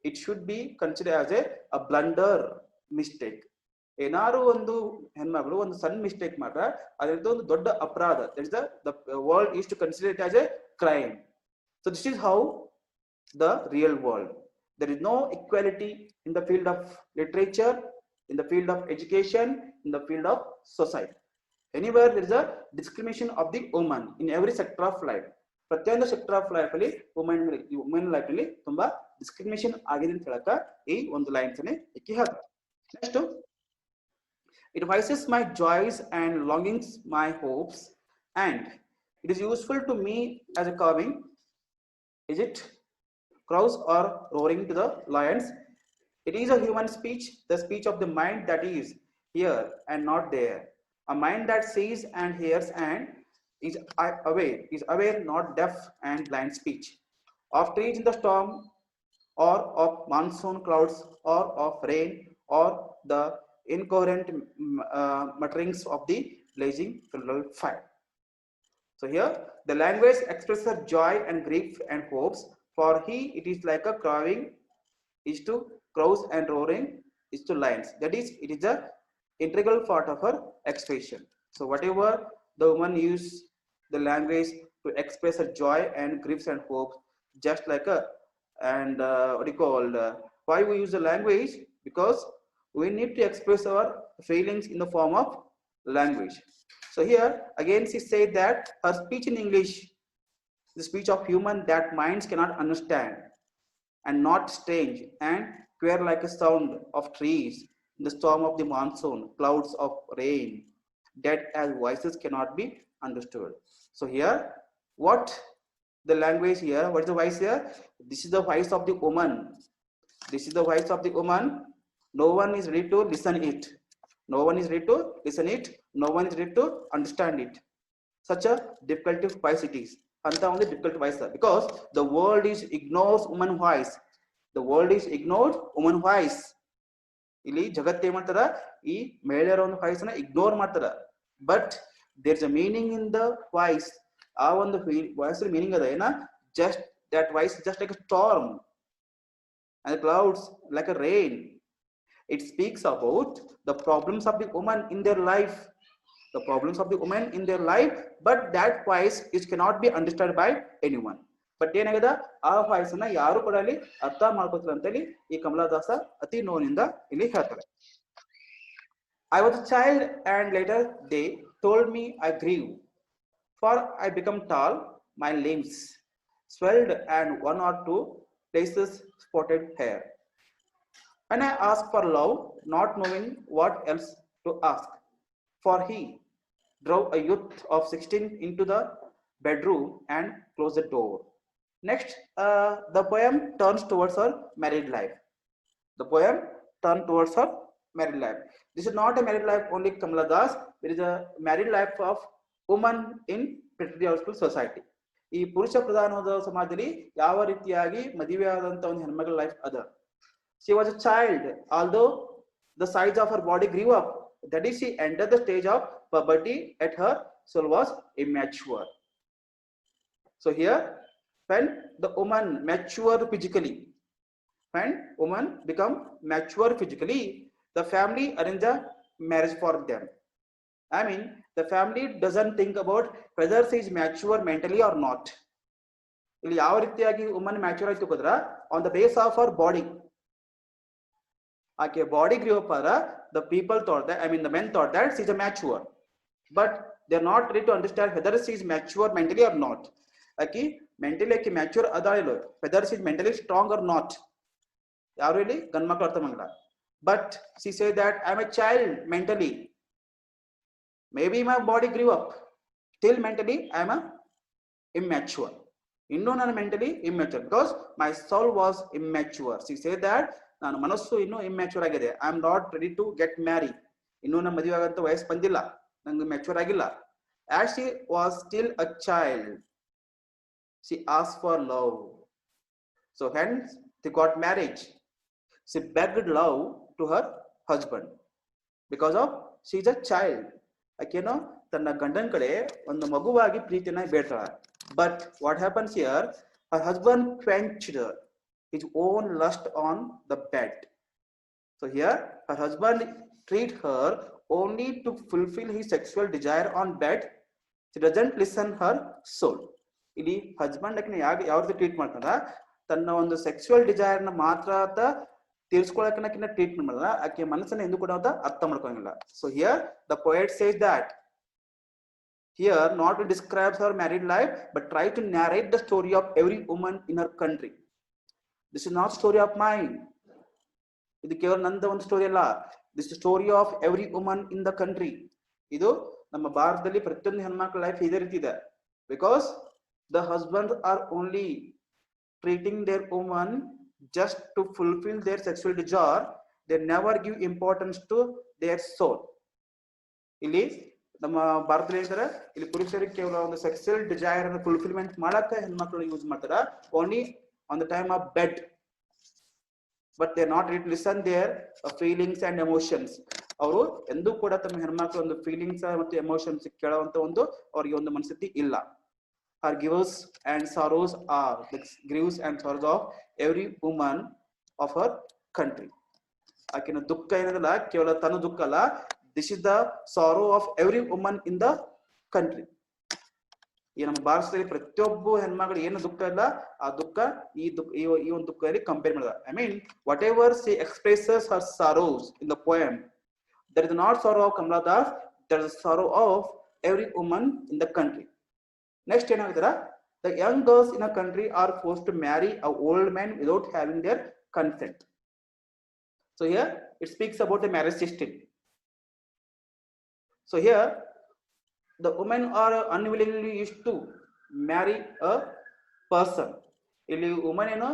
it should be considered as a blunder mistake. ಏನಾರು ಒಂದು ಹೆಣ್ಮಗಳು ಒಂದು ಸಣ್ಣ ಮಿಸ್ಟೇಕ್ ಮಾಡ್ರ ಅದರಿಂದ ಒಂದು ದೊಡ್ಡ ಅಪರಾಧ, that is the world is to consider it as a crime. So this is how the real world. There is no equality in the field of literature, in the field of education, in the field of society. Anywhere there is a discrimination of the woman in every sector of life. ಪ್ರತಿಯೊಂದು sector of life ಅಲ್ಲಿ women life ಅಲ್ಲಿ ತುಂಬಾ discrimination ಆಗಿದೆ ಅಂತ ಹೇಳಕ ಈ ಒಂದು lines ಎಕ್ಕಿ ಹೇಳ್ತಾರೆ. Next, it vices my joys and longings, my hopes, and it is useful to me as a carving. Is it crows or roaring to the lions? It is a human speech, the speech of the mind that is here and not there, a mind that sees and hears and is aware, not deaf and blind speech, of trees in the storm, or of monsoon clouds, or of rain, or the incoherent mutterings of the blazing funeral fire. So here the language expresses joy and grief and hopes. For he, it is like a crowing is to crows and roaring is to lions. That is, it is a integral part of her expression. So whatever the woman use the language to express her joy and griefs and hopes, just like a and what do you call why we use the language? Because we need to express our feelings in the form of language. So here again she said that her speech in English, the speech of human that minds cannot understand, and not strange and queer like a sound of trees in the storm of the monsoon, clouds of rain, dead as voices cannot be understood. So here what the language here, what is the voice here? This is the voice of the woman. This is the voice of the woman. No one is ready to listen it. No one is ready to listen it. No one is ready to understand it. Such a difficult voice it is. Anta only difficult voice, because the world is ignores woman voice. The world is ignored woman voice. ಇಲ್ಲಿ ಜಗತ್ತು ಏನ್ ಮಾಡ್ತಾರ, ಈ ಮಹಿಳೆಯರ ಒಂದು voice ನ ignore ಮಾಡ್ತಾರ. But there is a meaning in the voice. ಆ ಒಂದು ವಾಯ್ಸ್ ಮೀನಿಂಗ್ ಅದ ಏನ, just that voice just like a storm and the clouds like a rain. It speaks about the problems of the woman in their life, the problems of the woman in their life, but that voice is cannot be understood by anyone. But ಏನಾಗದ, ಆ voice ನ ಯಾರು ಕೂಡ ಅಲ್ಲಿ ಅರ್ಥ ಮಾಡ್ಕೋತಾರೆ ಅಂತೇಳಿ ಈ ಕಮಲಾದಾಸ ಅತಿ ನೋವಿನಿಂದ ಇಲ್ಲಿ ಹೇಳ್ತಾರೆ. I was a child and later they told me I grew, for I become tall, my limbs swelled and one or two places spotted hair. When I asked for love, not knowing what else to ask, for he drove a youth of 16 into the bedroom and closed the door. Next, the poem turns towards her married life. The poem turns towards her married life. This is not a married life only Kamala Das. There is a married life of woman in patriarchal society. ಈ ಪುರುಷ ಪ್ರಧಾನವಾದ ಸಮಾಜದಲ್ಲಿ ಯಾವ ರೀತಿಯಾಗಿ ಮದುವೆಯಾದಂತ ಒಂದು ಹೆಣ್ಮಗಳ life ಅದ. She was a child, although the size of her body grew up. That is, she entered the stage of puberty, at her soul was immature. So here, when the woman mature physically, when woman become mature physically, the family arrange a marriage for them. I mean, the family doesn't think about whether she is mature mentally or not. ಇಲ್ಲಿ ಯಾವ ರೀತಿಯಾಗಿ woman mature ಆಯ್ತು ಹೋದ್ರ, on the base of her body. ಆಕೆ body grew up ಆದ್ರ the people thought that, I mean the men thought that she is a mature, but they are not ready to understand whether she is mature mentally or not. ಆಕಿ mentally ಆಕಿ mature ಅದ ಇಲ್ಲೋ, whether she is mentally strong or not, ಯಾರು ಇಲ್ಲಿ ಗಂಡ ಮಕ್ಕಳು ಅರ್ಥ ಮಾಡಲ್ಲ. But she said that I am a child mentally, maybe my body grew up, still mentally I am a immature. ಇನ್ನೂ ನಾನು mentally immature because my soul was immature. She said that ನಾನು ಮನಸ್ಸು ಇನ್ನೂ immature ಆಗಿದೆ. I am not ready to get married. ಇನ್ನೂ ನನ್ನ ಮದುವೆ ಆಗಂತ ವಯಸ್ಸು ಬಂದಿಲ್ಲ, ನಂಗೆ ಮ್ಯಾಚೂರ್ ಆಗಿಲ್ಲ. As she was still a child, she asked for love. So hence they got marriage. She begged love to her husband because of she is a child. ಆಕೆನೋ ತನ್ನ ಗಂಡನ ಕಡೆ ಒಂದು ಮಗುವಾಗಿ ಪ್ರೀತಿನ ಬೇಡ್ತಾಳ. But what happens here? Her husband quenched his own lust on the bed. So here her husband treat her only to fulfill his sexual desire on bed. She doesn't listen her soul. ಇಲ್ಲಿ husband ಆಕಿನ ಯಾವ ರೀತಿ treat ಮಾಡ್ತಾರ, ತನ್ನ ಒಂದು sexual desire ನ ಮಾತ್ರ ತೀರ್ಸ್ಕೊಳಕಿನ treatment ಮಾಡಲ್ಲ, ಆಕೆ ಮನಸ್ಸನ್ನ ಎಂದು ಕೂಡ ಅರ್ಥ ಮಾಡ್ಕೊಂಗಿಲ್ಲ. So here the poet says that here not to describe her married life but try to narrate the story of every woman in her country. This is not story of mine, ಇದು ಕೇವಲ ನಂದ ಒಂದು story ಅಲ್ಲ, this is story of every woman in the country. ಇದು ನಮ್ಮ ಭಾರತದಲ್ಲಿ ಪ್ರತಿಯೊಂದು ಹೆಣ್ಮಕ್ಳ life ಇದೇ ರೀತಿ ಇದೆ. Because the husbands are only treating their woman just to fulfill their sexual desire. They never give importance to their soul. ಇಲ್ಲಿ ನಮ್ಮ ಭಾರತದಲ್ಲಿ ಹೇಳ್ತಾರೆ, ಇಲ್ಲಿ ಪುರುಷರಿಗೆ ಕೇವಲ ಒಂದು ಸೆಕ್ಸುವಲ್ ಡಿಸೈರ್ ಅನ್ನು ಫುಲ್ಫಿಲ್ಮೆಂಟ್ ಮಾಡಕ ಹೆಣ್ಮಕ್ಳು ಯೂಸ್ ಮಾಡ್ತಾರ, only on the time of bed. But they not listen their feelings and emotions. ಅವರು ಎಂದೂ ಕೂಡ ತಮ್ಮ ಹೆಣ್ಮಕ್ಳು ಒಂದು ಫೀಲಿಂಗ್ಸ್ ಮತ್ತು ಎಮೋಷನ್ಸ್ ಕೇಳುವಂತ ಒಂದು ಅವರಿಗೆ ಒಂದು ಮನಸ್ಥಿತಿ ಇಲ್ಲ. Her griefs and sorrows are the griefs and sorrows of every woman of her country. ಆಕಿನ ದುಃಖ ಏನದಲ್ಲ ಕೇವಲ ತನ್ನ ದುಃಖ ಅಲ್ಲ, this is the sorrow of every woman in the country. ಈ ನಮ್ಮ ಭಾರತದಲ್ಲಿ ಪ್ರತಿಯೊಬ್ಬ ಹೆಣ್ಮಗಳು ಏನು ದುಃಖ ಇಲ್ಲ, ಆ ದುಃಖ ಈ ಒಂದು ದುಃಖದಲ್ಲಿ ಕಂಪೇರ್ ಮಾಡಿದ. I mean whatever she expresses her sorrows in the poem, there is not sorrow of Kamala Das, there is sorrow of every woman in the country. Next ಏನಾಗಿದಾರ, the young girls in a country are forced to marry a old man without having their consent. So here it speaks about the marriage system. So here the women are unwillingly used to marry a person. ಇಲ್ಲಿ woman ಏನು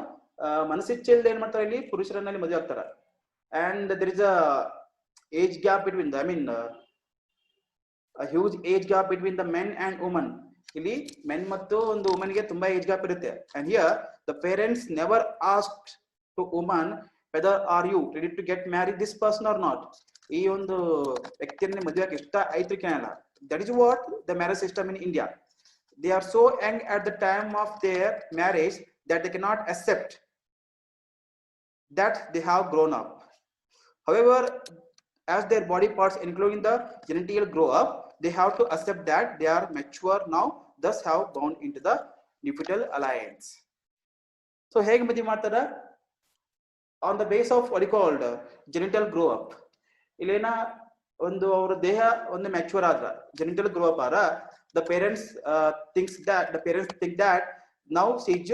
ಮನಸ್ಸಿಚ್ಛೆಯಿಲ್ಲದೆ ಏನ್ ಮಾಡ್ತಾರೆ, ಇಲ್ಲಿ ಪುರುಷರನ್ನಲ್ಲಿ ಮದುವೆ ಆಗ್ತಾರ. And there is a age gap between them, I mean a huge age gap between the men and women. ಇಲ್ಲಿ men ಮತ್ತು ಒಂದು ವುಮನ್ ಗೆ ತುಂಬಾ ಏಜ್ ಗ್ಯಾಪ್ ಇರುತ್ತೆ. And here the parents never asked to woman whether are you ready to get married this person or not. ಈ ಒಂದು ವ್ಯಕ್ತಿಯನ್ನ ಮದುವೆಗೆ ಇಷ್ಟ ಆಯ್ತು ಕೇಳಲ್ಲ. That is what the marriage system in India. They are so young at the time of their marriage that they cannot accept that they have grown up. However, as their body parts including the genital grow up, they have to accept that they are mature now, thus have bound into the nuptial alliance. So ಹೇಗೆ ಮದುವೆ ಮಾಡ್ತಾರ, on the base of what you called genital grow up. ಇಲ್ಲೇನ ಒಂದು ಅವರ ದೇಹ ಒಂದು mature ಆದ್ರ ಜೆನಿಟಲ್ grow up ಆರ, the parents think that now she is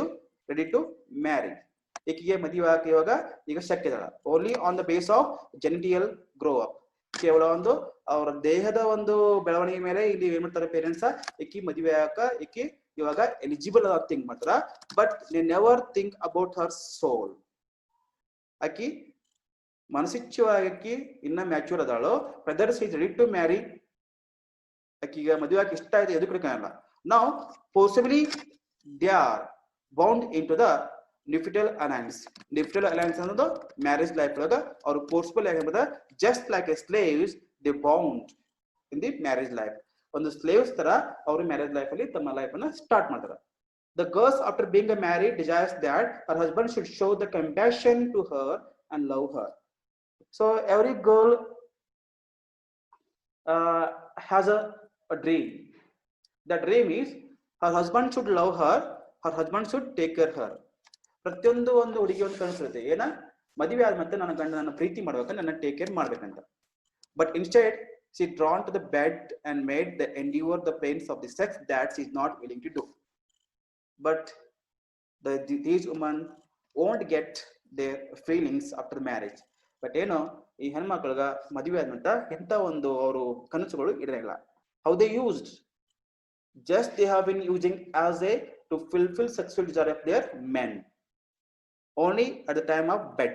ready to marry. ಈಕೆಗೆ ಮದುವೆ ಆಗಿ ಇವಾಗ ಈಗ ಶಕ್ಯ ಇದಾಳ. Only on the base of genital grow up, ಕೇವಲ ಒಂದು ಅವರ ದೇಹದ ಒಂದು ಬೆಳವಣಿಗೆ ಮೇಲೆ ಇಲ್ಲಿ ಏನ್ ಮಾಡ್ತಾರೆ ಪೇರೆಂಟ್ಸ್, ಈಕಿ ಮದುವೆ ಆಗ ಈಕಿ ಇವಾಗ ಎಲಿಜಿಬಲ್ ಆಗಿ ಥಿಂಕ್ ಮಾಡ್ತಾರ. But they never think about her soul. ಆಕಿ ಮನಸ್ಸಿಚ್ಛವಾಗಿ ಇನ್ನ ಮ್ಯಾಚೂರ್ ಅದಾಳು, whether she is ready to marry, ಆಕಿಗ ಮದುವೆ ಆಗಿ ಇಷ್ಟ ಆಯ್ತು ಎದು ಕಾಣಲ್ಲ. ನಾವು forcibly they are bound in to the nuptial alliance. Nuptial alliance ಅನ್ನೋದು ಮ್ಯಾರೇಜ್ ಲೈಫ್ ಒಳಗ ಅವರು ಫೋರ್ಸ್ಫುಲ್ ಆಗಿರ್ಬೋದು. Just like a slaves they bound in the marriage life. ಒಂದು ಸ್ಲೇವ್ಸ್ ತರ ಅವರು ಮ್ಯಾರೇಜ್ ಲೈಫ್ ಅಲ್ಲಿ ತಮ್ಮ ಲೈಫ್ ಅನ್ನ ಸ್ಟಾರ್ಟ್ ಮಾಡ್ತಾರೆ. The girls after being married desires that her husband should show the compassion to her and love her. So every girl has a dream. The dream is her husband should love her, her husband should take care of her. ಪ್ರತಿಯೊಂದು ಒಂದು ಹುಡುಗಿ ಒಂದು ಕನಸಿರುತ್ತೆ, ಏನ ಮದುವೆ ಆದ ಮತ್ತೆ ನನ್ನ ಗಂಡ ನನ್ನ ಪ್ರೀತಿ ಮಾಡ್ಬೇಕಂತ, ನನ್ನ ಟೇಕ್ ಕೇರ್ ಮಾಡ್ಬೇಕಂತ. But instead she drawn to the bed and made the endure the pains of the sex that she is not willing to do. But these women won't get their feelings after marriage. But ಏನೋ ಈ ಹೆಣ್ಮಕ್ಳಿಗ ಮದುವೆ ಆದ್ಮಂತ ಎಂತ ಒಂದು ಅವರು ಕನಸುಗಳು ಇರಲಿಲ್ಲ. How they used, just they have been using as a to fulfill sexual desire of their men only at the time of bed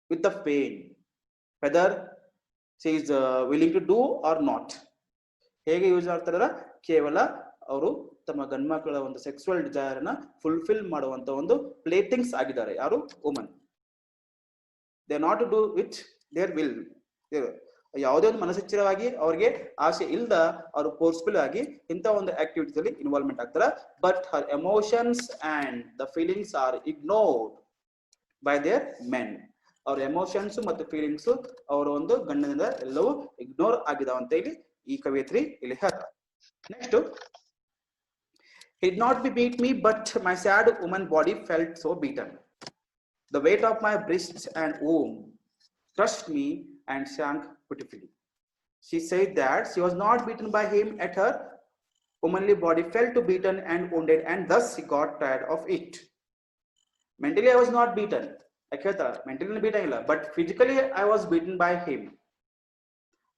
with the pain, whether she is willing to do or not. ಹೇಗೆ use ಮಾಡ್ತಾರ, ಕೇವಲ ಅವರು ತಮ್ಮ ಗಂಡ್ಮಕ್ಳ ಒಂದು sexual desire ನ fulfil ಮಾಡುವಂತ ಒಂದು play things ಆಗಿದ್ದಾರೆ ಯಾರು woman. They not to do with their will, ಯಾವುದೇ ಒಂದು ಮನಸ್ಸಿಚ್ಛರವಾಗಿ ಅವ್ರಿಗೆ ಆಸೆ ಇಲ್ದ ಅವರು ಫೋರ್ಸ್ಫುಲ್ ಆಗಿ ಇಂಥ ಒಂದು ಆಕ್ಟಿವಿಟೀಸ್ ಅಲ್ಲಿ ಇನ್ವಾಲ್ವ್ಮೆಂಟ್ ಆಗ್ತಾರೆ. But her emotions and the feelings are ignored by their men. ಅವ್ರ ಎಮೋಷನ್ಸ್ ಮತ್ತು ಫೀಲಿಂಗ್ಸ್ ಅವರ ಒಂದು ಗಂಡನಿಂದ ಎಲ್ಲವೂ ಇಗ್ನೋರ್ ಆಗಿದಾವ ಅಂತ ಇಲ್ಲಿ ಈ ಕವಿಯತ್ರಿ ಇಲ್ಲಿ ಹೇಳ್ತಾರೆ. Next, he did not beat me, but my sad woman body felt so beaten. The weight of my breasts and womb crushed me and sank pitifully. She said that she was not beaten by him, at her womanly body felt too beaten and wounded, and thus she got tired of it. Mentally I was not beaten. Mentally beat ಆಗಿಲ್ಲ, but physically I was beaten by him.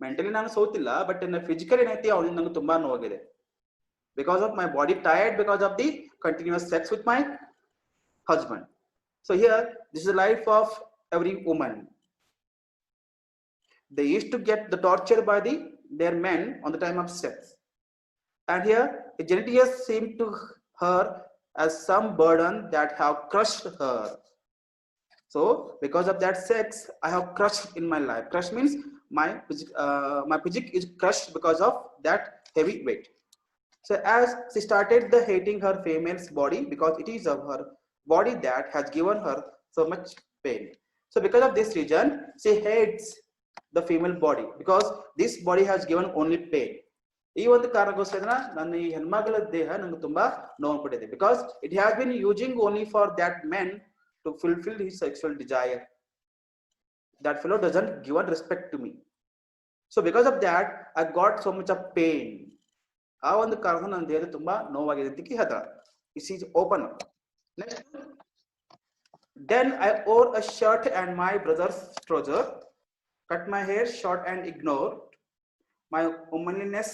Mentally ನಾನು ಸೋತಿಲ್ಲ, but physically ಏನೈತಿ ಅವಳಿಂದ ನಂಗೆ ತುಂಬಾ ನೋವಾಗಿದೆ. Because of my body tired, because of the continuous sex with my husband. So here, this is the life of every woman. They used to get the torture by their men on the time of sex. And here, the genitals seem to her as some burden that have crushed her. So because of that sex, I have crushed in my life. Crush means my physique is crushed because of that heavy weight. So as she started the hating her female's body, because it is of her body that has given her so much pain. So because of this reason, she hates the female body, because this body has given only pain. ಈ ಒಂದು ಕಾರಣಕ್ಕೋಸ್ಕರ ನನ್ನ ಈ ಹೆಣ್ಮಗಳ ದೇಹ ನನಗೆ ತುಂಬಾ ನೋವು ಪಟ್ಟಿದೆ, because it has been using only for that man to fulfill his sexual desire. That fellow doesn't give respect to me. So because of that, I got so much of pain. ಆ ಒಂದು ಕಾರಣ ನನ್ನ ದೇಹದ ತುಂಬಾ ನೋವಾಗಿದೆ ಅಂತ ಹೇಳ್ತಾರೆ. This is open. Next, then I wore a shirt and my brother's trouser, cut my hair short and ignored my womanliness,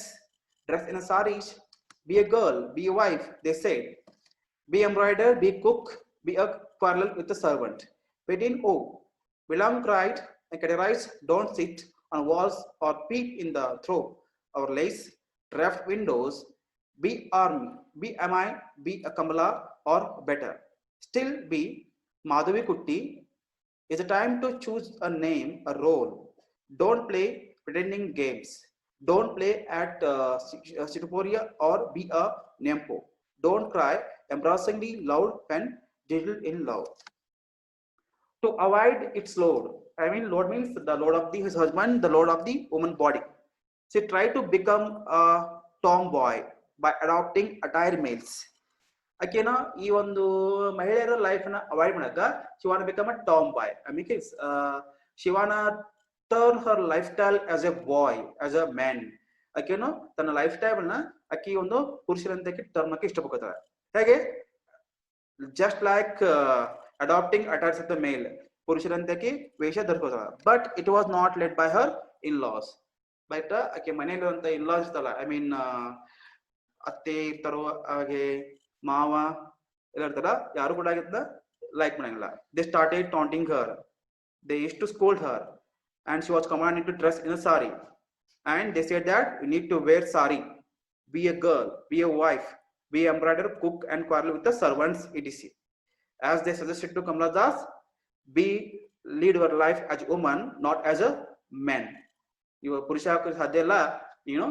dressed in a saris. Be a girl, be a wife, they said. Be embroider, be cook, be a quarrel with the servant. Within, oh, William cried and categorized, don't sit on walls or peep in the throw or lace draft windows. Be army, be ami, be a Kamala or better. Still be Madhavi Kutti. Is a time to choose a name, a role. Don't play pretending games. Don't play at Situporia or be a Nempo. Don't cry embarrassingly loud when diddled in love. To avoid its load. I mean, load means the load of his husband, the load of the woman body. She tried to become a tomboy by adopting attire males. ಆಕೆನ ಈ ಒಂದು ಮಹಿಳೆಯರ life ನ avoid ಮಾಡಕ she wanna become a tomboy. I mean, she wanna turn her lifestyle as a boy, as a man. ಆಕೆನು ತನ್ನ life style ನ ಆಕಿ ಒಂದು ಪುರುಷರಂತೆ turn ಮಾಡಕ್ಕೆ ಇಷ್ಟಪಡ್ತಾಳೆ. ಹೇಗೆ just like adopting attires of the male, ಪುರುಷರಂತೆ ವೇಷ ಧರಿಸ್ಕೊತಾಳೆ. But it was not led by her in-laws. ಬಟ್ ಆಕೆ ಮನೆಯಲ್ಲಿರುವಂತ ಇನ್ ಲಾಸ್ ಇರ್ತಲ್ಲ, ಐ ಮೀನ್ ಅತ್ತೆ ಇರ್ತಾರೋ, ಹಾಗೆ ಮಾವ ಎಲ್ಲ ಇರ್ತಾರ, ಯಾರು ಕೂಡ ಲೈಕ್ ಮಾಡಂಗಿಲ್ಲ. They started taunting her. They used to scold her, and she was commanded to dress in a sari. And they said that you need to wear sari, be a girl, be a wife, be an embroider, cook, and quarrel with the servants, etc. As they suggested to Kamala Das, lead your life as a woman, not as a man. You ಪುರುಷ ಸಾಧ್ಯ ಇಲ್ಲ, ನೀನು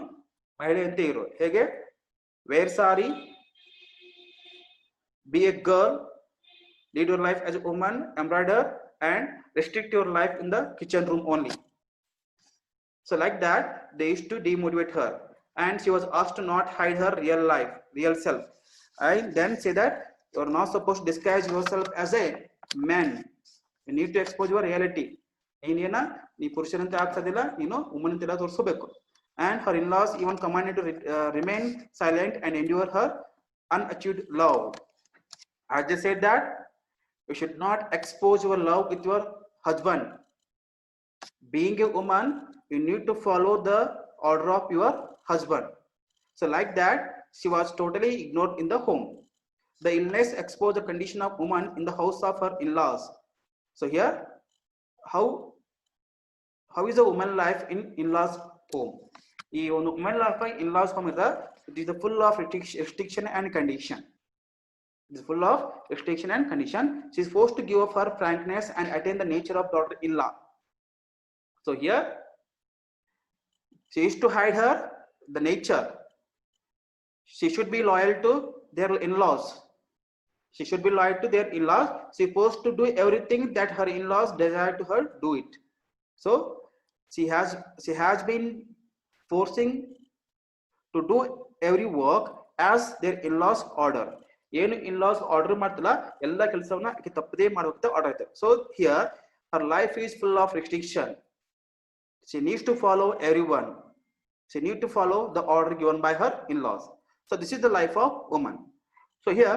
ಮಹಿಳೆ ಅಂತ ಇರು. ಹೇಗೆ wear sari, be a girl, lead your life as a woman, embroider, and restrict your life in the kitchen room only. So like that, they used to demotivate her, and she was asked to not hide her real life, real self. I then say that you are not supposed to disguise yourself as a man. You need to expose your reality. ನೀನೇನ ನೀ ಪುರುಷನಂತೆ ಆಗ್ತದಿಲ್ಲ, ನೀನು woman ಅಂತೆಲ್ಲ ತೋರಿಸಬೇಕು. And her in-laws even commanded to remain silent and endure her unachieved love. As they said that you should not expose your love with your husband. Being a woman, you need to follow the order of your husband. So like that, she was totally ignored in the home. The illness exposed the condition of woman in the house of her in-laws. So here, how is a woman life in in-laws home? ಈ ಒಂದು women life in-laws form is it is the full of restriction and condition. It is full of restriction and condition. She is forced to give up her frankness and attain the nature of daughter-in-law. So here she is to hide her the nature. She should be loyal to their in-laws. She should be loyal to their in-laws. She is forced to do everything that her in-laws desire to her do it. So she has been forcing to do every work as their in-laws order. ಏನು in-laws order ಮಾಡ್ತಲ್ಲ ಎಲ್ಲ ಕೆಲಸವನ್ನ ಆಕೆ ತಪ್ಪದೇ ಮಾಡುವಂತ order ಐತೆ. So here her life is full of restriction. She needs to follow everyone. She needs to follow the order given by her in-laws. So this is the life of woman. So here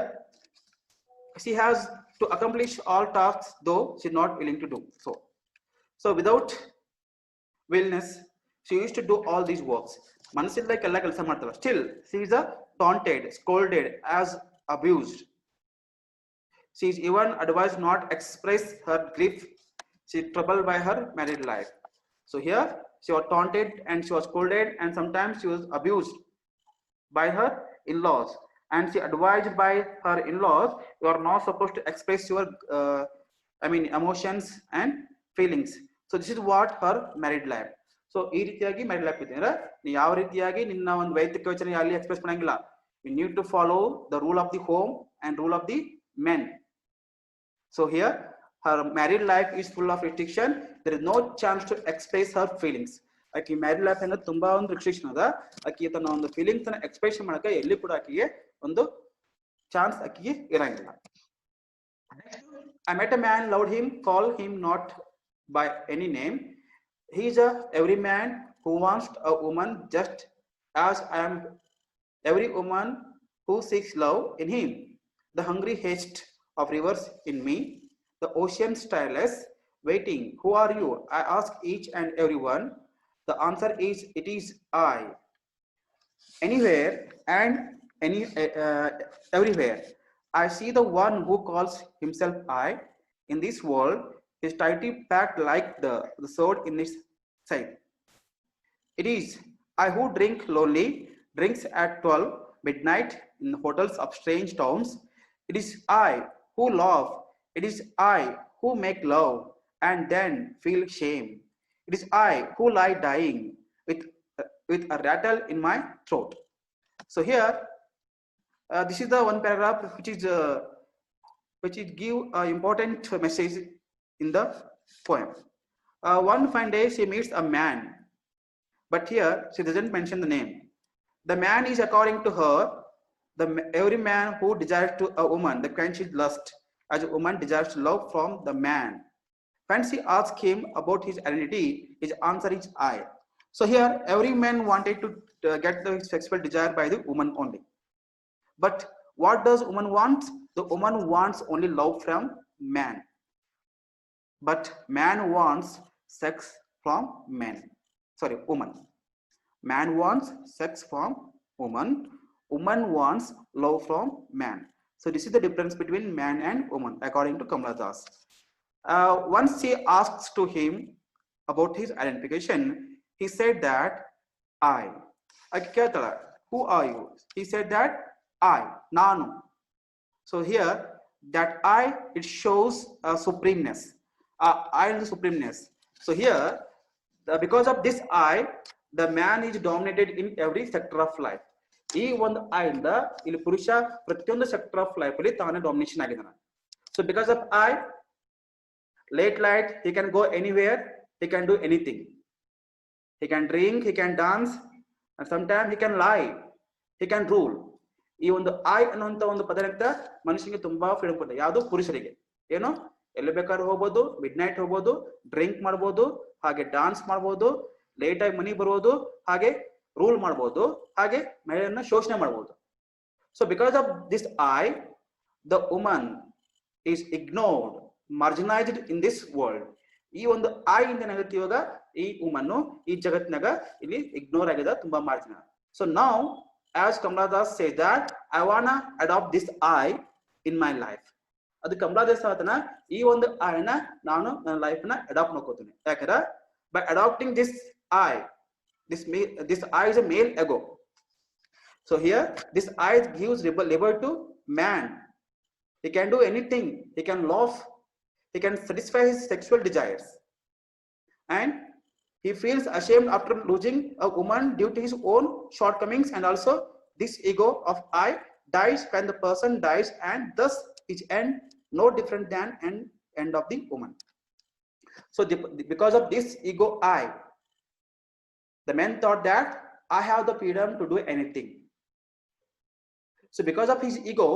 she has to accomplish all tasks though she is not willing to do so. So without willingness, she used to do all these works. ಮನಸ್ಸಿಂದ ಎಲ್ಲ ಕೆಲಸ ಮಾಡ್ತಾಳೆ. Still she is taunted, scolded, as abused. She is even advised not express her grief. She is troubled by her married life. So here she was taunted and she was scolded and sometimes she was abused by her in-laws, and she advised by her in-laws, you are not supposed to express your emotions and feelings. So this is what her married life. So ಈ ರೀತಿಯಾಗಿ married life ಇದೆ ಅಂದ್ರೆ ನೀವು ಯಾವ ರೀತಿಯಾಗಿ ನಿನ್ನ ಒಂದು ವೈಯಕ್ತಿಕ ಯೋಚನೆ ಅಲ್ಲಿ ಎಕ್ಸ್ಪ್ರೆಸ್ ಮಾಡಂಗಿಲ್ಲ. You need to follow the rule of the home and rule of the men. So here her married life is full of restriction. There is no chance to express her feelings. ಆಕಿ married life ಅಂದ್ರೆ ತುಂಬಾ ಒಂದು restriction ಅದ. ಆಕಿ ತನ್ನ ಒಂದು feelings ಅನ್ನ express ಮಾಡಕ್ಕೆ ಎಲ್ಲಿ ಕೂಡ ಆಕಿಗೆ ಒಂದು ಚಾನ್ಸ್ ಆಕಿಗೆ ಇರಂಗಿಲ್ಲ. I met a man, loved him, call him not by any name. He is every man who wants a woman just as I am every woman who seeks love in him. The hungry haste of rivers in me, the ocean tireless waiting. Who are you? I ask each and every one. The answer is, it is I. Anywhere and everywhere I see the one who calls himself I. In this world is tightly packed like the sword in its side. It is I who drink lonely drinks at 12 midnight in the hotels of strange towns. It is I who love. It is I who make love and then feel shame. It is I who lie dying with a rattle in my throat. So here this is the one paragraph which is give an important message in the poem. One fine day she meets a man, but here she doesn't mention the name. The man is, according to her, every man who desires to a woman the quench lust, as a woman desires love from the man. When she asks him about his identity, his answer is I. So here every man wanted to get the sexual desire by the woman only. But what does woman want? The woman wants only love from man. But man wants sex from men. Sorry, woman. Man wants sex from woman. Woman wants love from man. So this is the difference between man and woman, according to Kamala Das. Once she asks to him about his identification, he said that I. Who are you? He said that I, Nanu. So here that I, it shows supremeness. I is the supremeness. So here because of this I, the man is dominated in every sector of life. ಈ ಒಂದು I ಇಂದ ಇಲ್ಲಿ ಪುರುಷ ಪ್ರತಿಯೊಂದು sector of life ಅಲ್ಲಿ ತಾನೇ domination ಆಗಿದ್ದಾನೆ. So because of I, late night he can go anywhere, he can do anything, he can drink, he can dance, and sometimes he can lie, he can rule. ಈ ಒಂದು I ಅನ್ನುವಂತ ಒಂದು ಪದದಿಂದ ಮನುಷ್ಯನಿಗೆ ತುಂಬಾ ಫ್ರೀಡಮ್ ಕೊಡುತ್ತೆ. ಯಾವುದು ಪುರುಷರಿಗೆ ಏನು ಎಲ್ಲಿ ಬೇಕಾದ್ರೂ ಹೋಗ್ಬೋದು, ಮಿಡ್ ನೈಟ್ ಹೋಗ್ಬೋದು, ಡ್ರಿಂಕ್ ಮಾಡ್ಬೋದು, ಹಾಗೆ ಡಾನ್ಸ್ ಮಾಡ್ಬೋದು, ಲೇಟ್ ಆಗಿ ಮನಿ ಬರ್ಬೋದು, ಹಾಗೆ ರೂಲ್ ಮಾಡ್ಬೋದು, ಹಾಗೆ ಮಹಿಳೆಯನ್ನ ಶೋಷಣೆ ಮಾಡ್ಬೋದು. So because of this I, the woman is ignored, marginalised in this world. ಈ ಒಂದು ಐ ಇಂದ ಏನಾಗುತ್ತೆ ಇವಾಗ ಈ ವುಮನ್ ಈ ಜಗತ್ತಿನಾಗ ಇಲ್ಲಿ ಇಗ್ನೋರ್ ಆಗಿದೆ, ತುಂಬಾ marginal. So now as Kamala Das says that I wanna adopt this I in my life. ಅದು ಕಮಲಾ ದಾಸ್ ಆತನ ಈ ಒಂದು ಐ ನ ನಾನು ನನ್ನ ಲೈಫ್ ನ ಅಡಾಪ್ಟ್ ಮಾಡ್ಕೋತೀನಿ. ಯಾಕಂದ್ರೆ by adapting this I, this I is a male ego. So here this I gives liberty to man. He can do anything. He can love. He can satisfy his sexual desires, and he feels ashamed after losing a woman due to his own shortcomings. And also this ego of I dies when the person dies, and thus his end no different than an end of the woman. So because of this ego I, the man thought that I have the freedom to do anything. So because of his ego,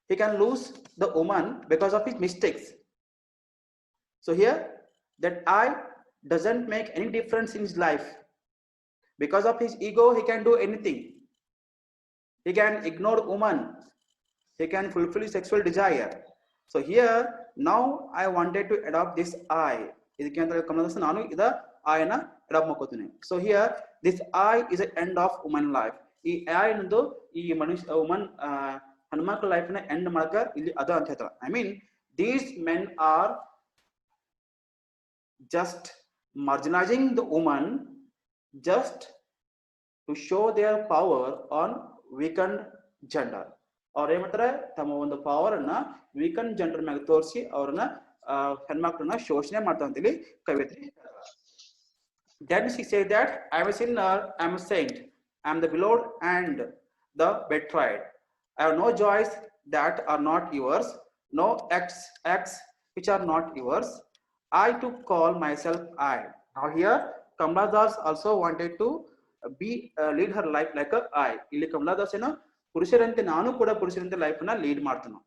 he can lose the woman because of his mistakes. So here that I doesn't make any difference in his life. Because of his ego, he can do anything. He can ignore woman. He can fulfill his sexual desire. So here now I wanted to adopt this I. So here this I is the end of woman life. I woman life end I mean, these men are just marginalizing the woman just to show their power on weakened gender. ಅವ್ರು ಏನ್ ಮಾಡ್ತಾರೆ, ತಮ್ಮ ಒಂದು power ಅನ್ನ weaken gender ಮ್ಯಾಗ ತೋರಿಸಿ ಅವ್ರನ್ನ ಹೆಣ್ಮಕ್ಳನ್ನ ಶೋಷಣೆ ಮಾಡ್ತಾವ ಅಂತೇಳಿ ಕವಿಯತ್ರಿ. Then she said that I am a sinner, I am a saint, I am the beloved and the betrayed. I have no joys that are not yours, no acts which are not yours. I to call myself I. Now here Kamala Das also wanted to be lead her life like a I. ಇಲ್ಲಿ Kamala Das ಏನೋ ಪುರುಷರಂತೆ ನಾನು ಕೂಡ ಪುರುಷರಂತೆ life ನ lead ಮಾಡ್ತಾನೆ.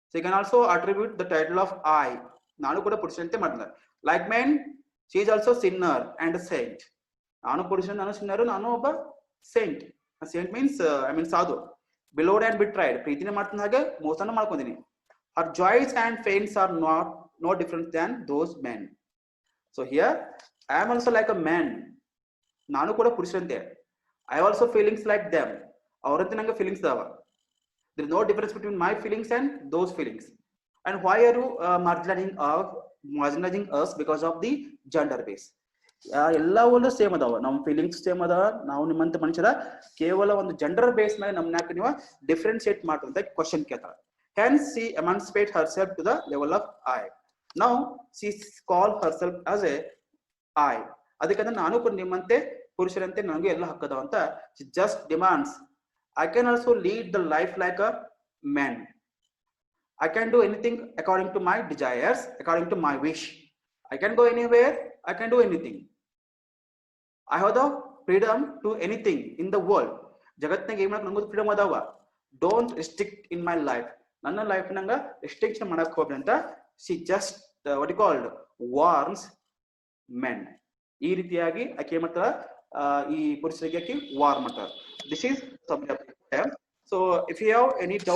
So you can also attribute the title of I. ನಾನು ಕೂಡ ಪುರುಷರಂತೆ ಮಾಡ್ತಾನೆ. Like man, she is also sinner and a saint. ನಾನು ಪುರುಷನ, ನಾನು ಸಿನ್ನರ್, ನಾನು ಒಬ್ಬ saint. A saint means I mean ಸಾಧು. Beloved and betrayed. ಪ್ರೀತಿನೇ ಮಾಡ್ತಾನೆ, ಹಾಗೆ ಮೋಸನ ಮಾಡ್ಕೊಂಡಿನಿ. Her joys and pains are no different than those men. So here I am also like a man. ನಾನು ಕೂಡ ಪುರುಷರಂತೆ. I also feelings like them. ಅವರಂತೆ ನಂಗೆ feelings ಅದಾವ. There is no difference between my feelings and those feelings. And why are you marginalizing us because of the gender base? ಎಲ್ಲವೂ same ಅದಾವ, ನಮ್ಮ feelings same ಅದಾವ. ನಾವು ನಿಮ್ಮಂತ ಮನುಷ್ಯರ ಕೇವಲ ಒಂದು ಜೆಂಡರ್ ಬೇಸ್ ಮೇಲೆ ನಮ್ಮನ್ನ ನೀವು ಡಿಫ್ರೆನ್ಶಿಯೇಟ್ ಮಾಡ್ತಂತ ಕ್ವಶನ್ ಕೇಳ್ತಾರೆ. Hence she emancipate herself to the level of I. Now she call herself as a I. ಅದಕ್ಕೆ ನಾನು ಕೂಡ ನಿಮ್ಮಂತೆ ಪುರುಷರಂತೆ ನನಗೆ ಎಲ್ಲ ಹಕ್ಕದಾವ ಅಂತ she just demands. I can also lead the life like a man. I can do anything according to my desires, according to my wish. I can go anywhere, I can do anything. I have the freedom to anything in the world. ಜಗತ್ತಿನಾಗ ಏನ್ ಮಾಡಕ್ ನನಗೂ freedom ಅದಾವ. Don't restrict in my life. ನನ್ನ life ನಂಗ restriction ಮಾಡಕ್ ಹೋಗ್ರಿ ಅಂತ she just what you called warns men. ಈ ರೀತಿಯಾಗಿ ಆಕೆ ಏನ್ ಮಾಡ್ತಾರ, ಈ ಪುರುಷರಿಗೆ ಆಕೆ ವಾರ್ ಮಾಡ್ತಾರ. This is subject. So if you have any doubt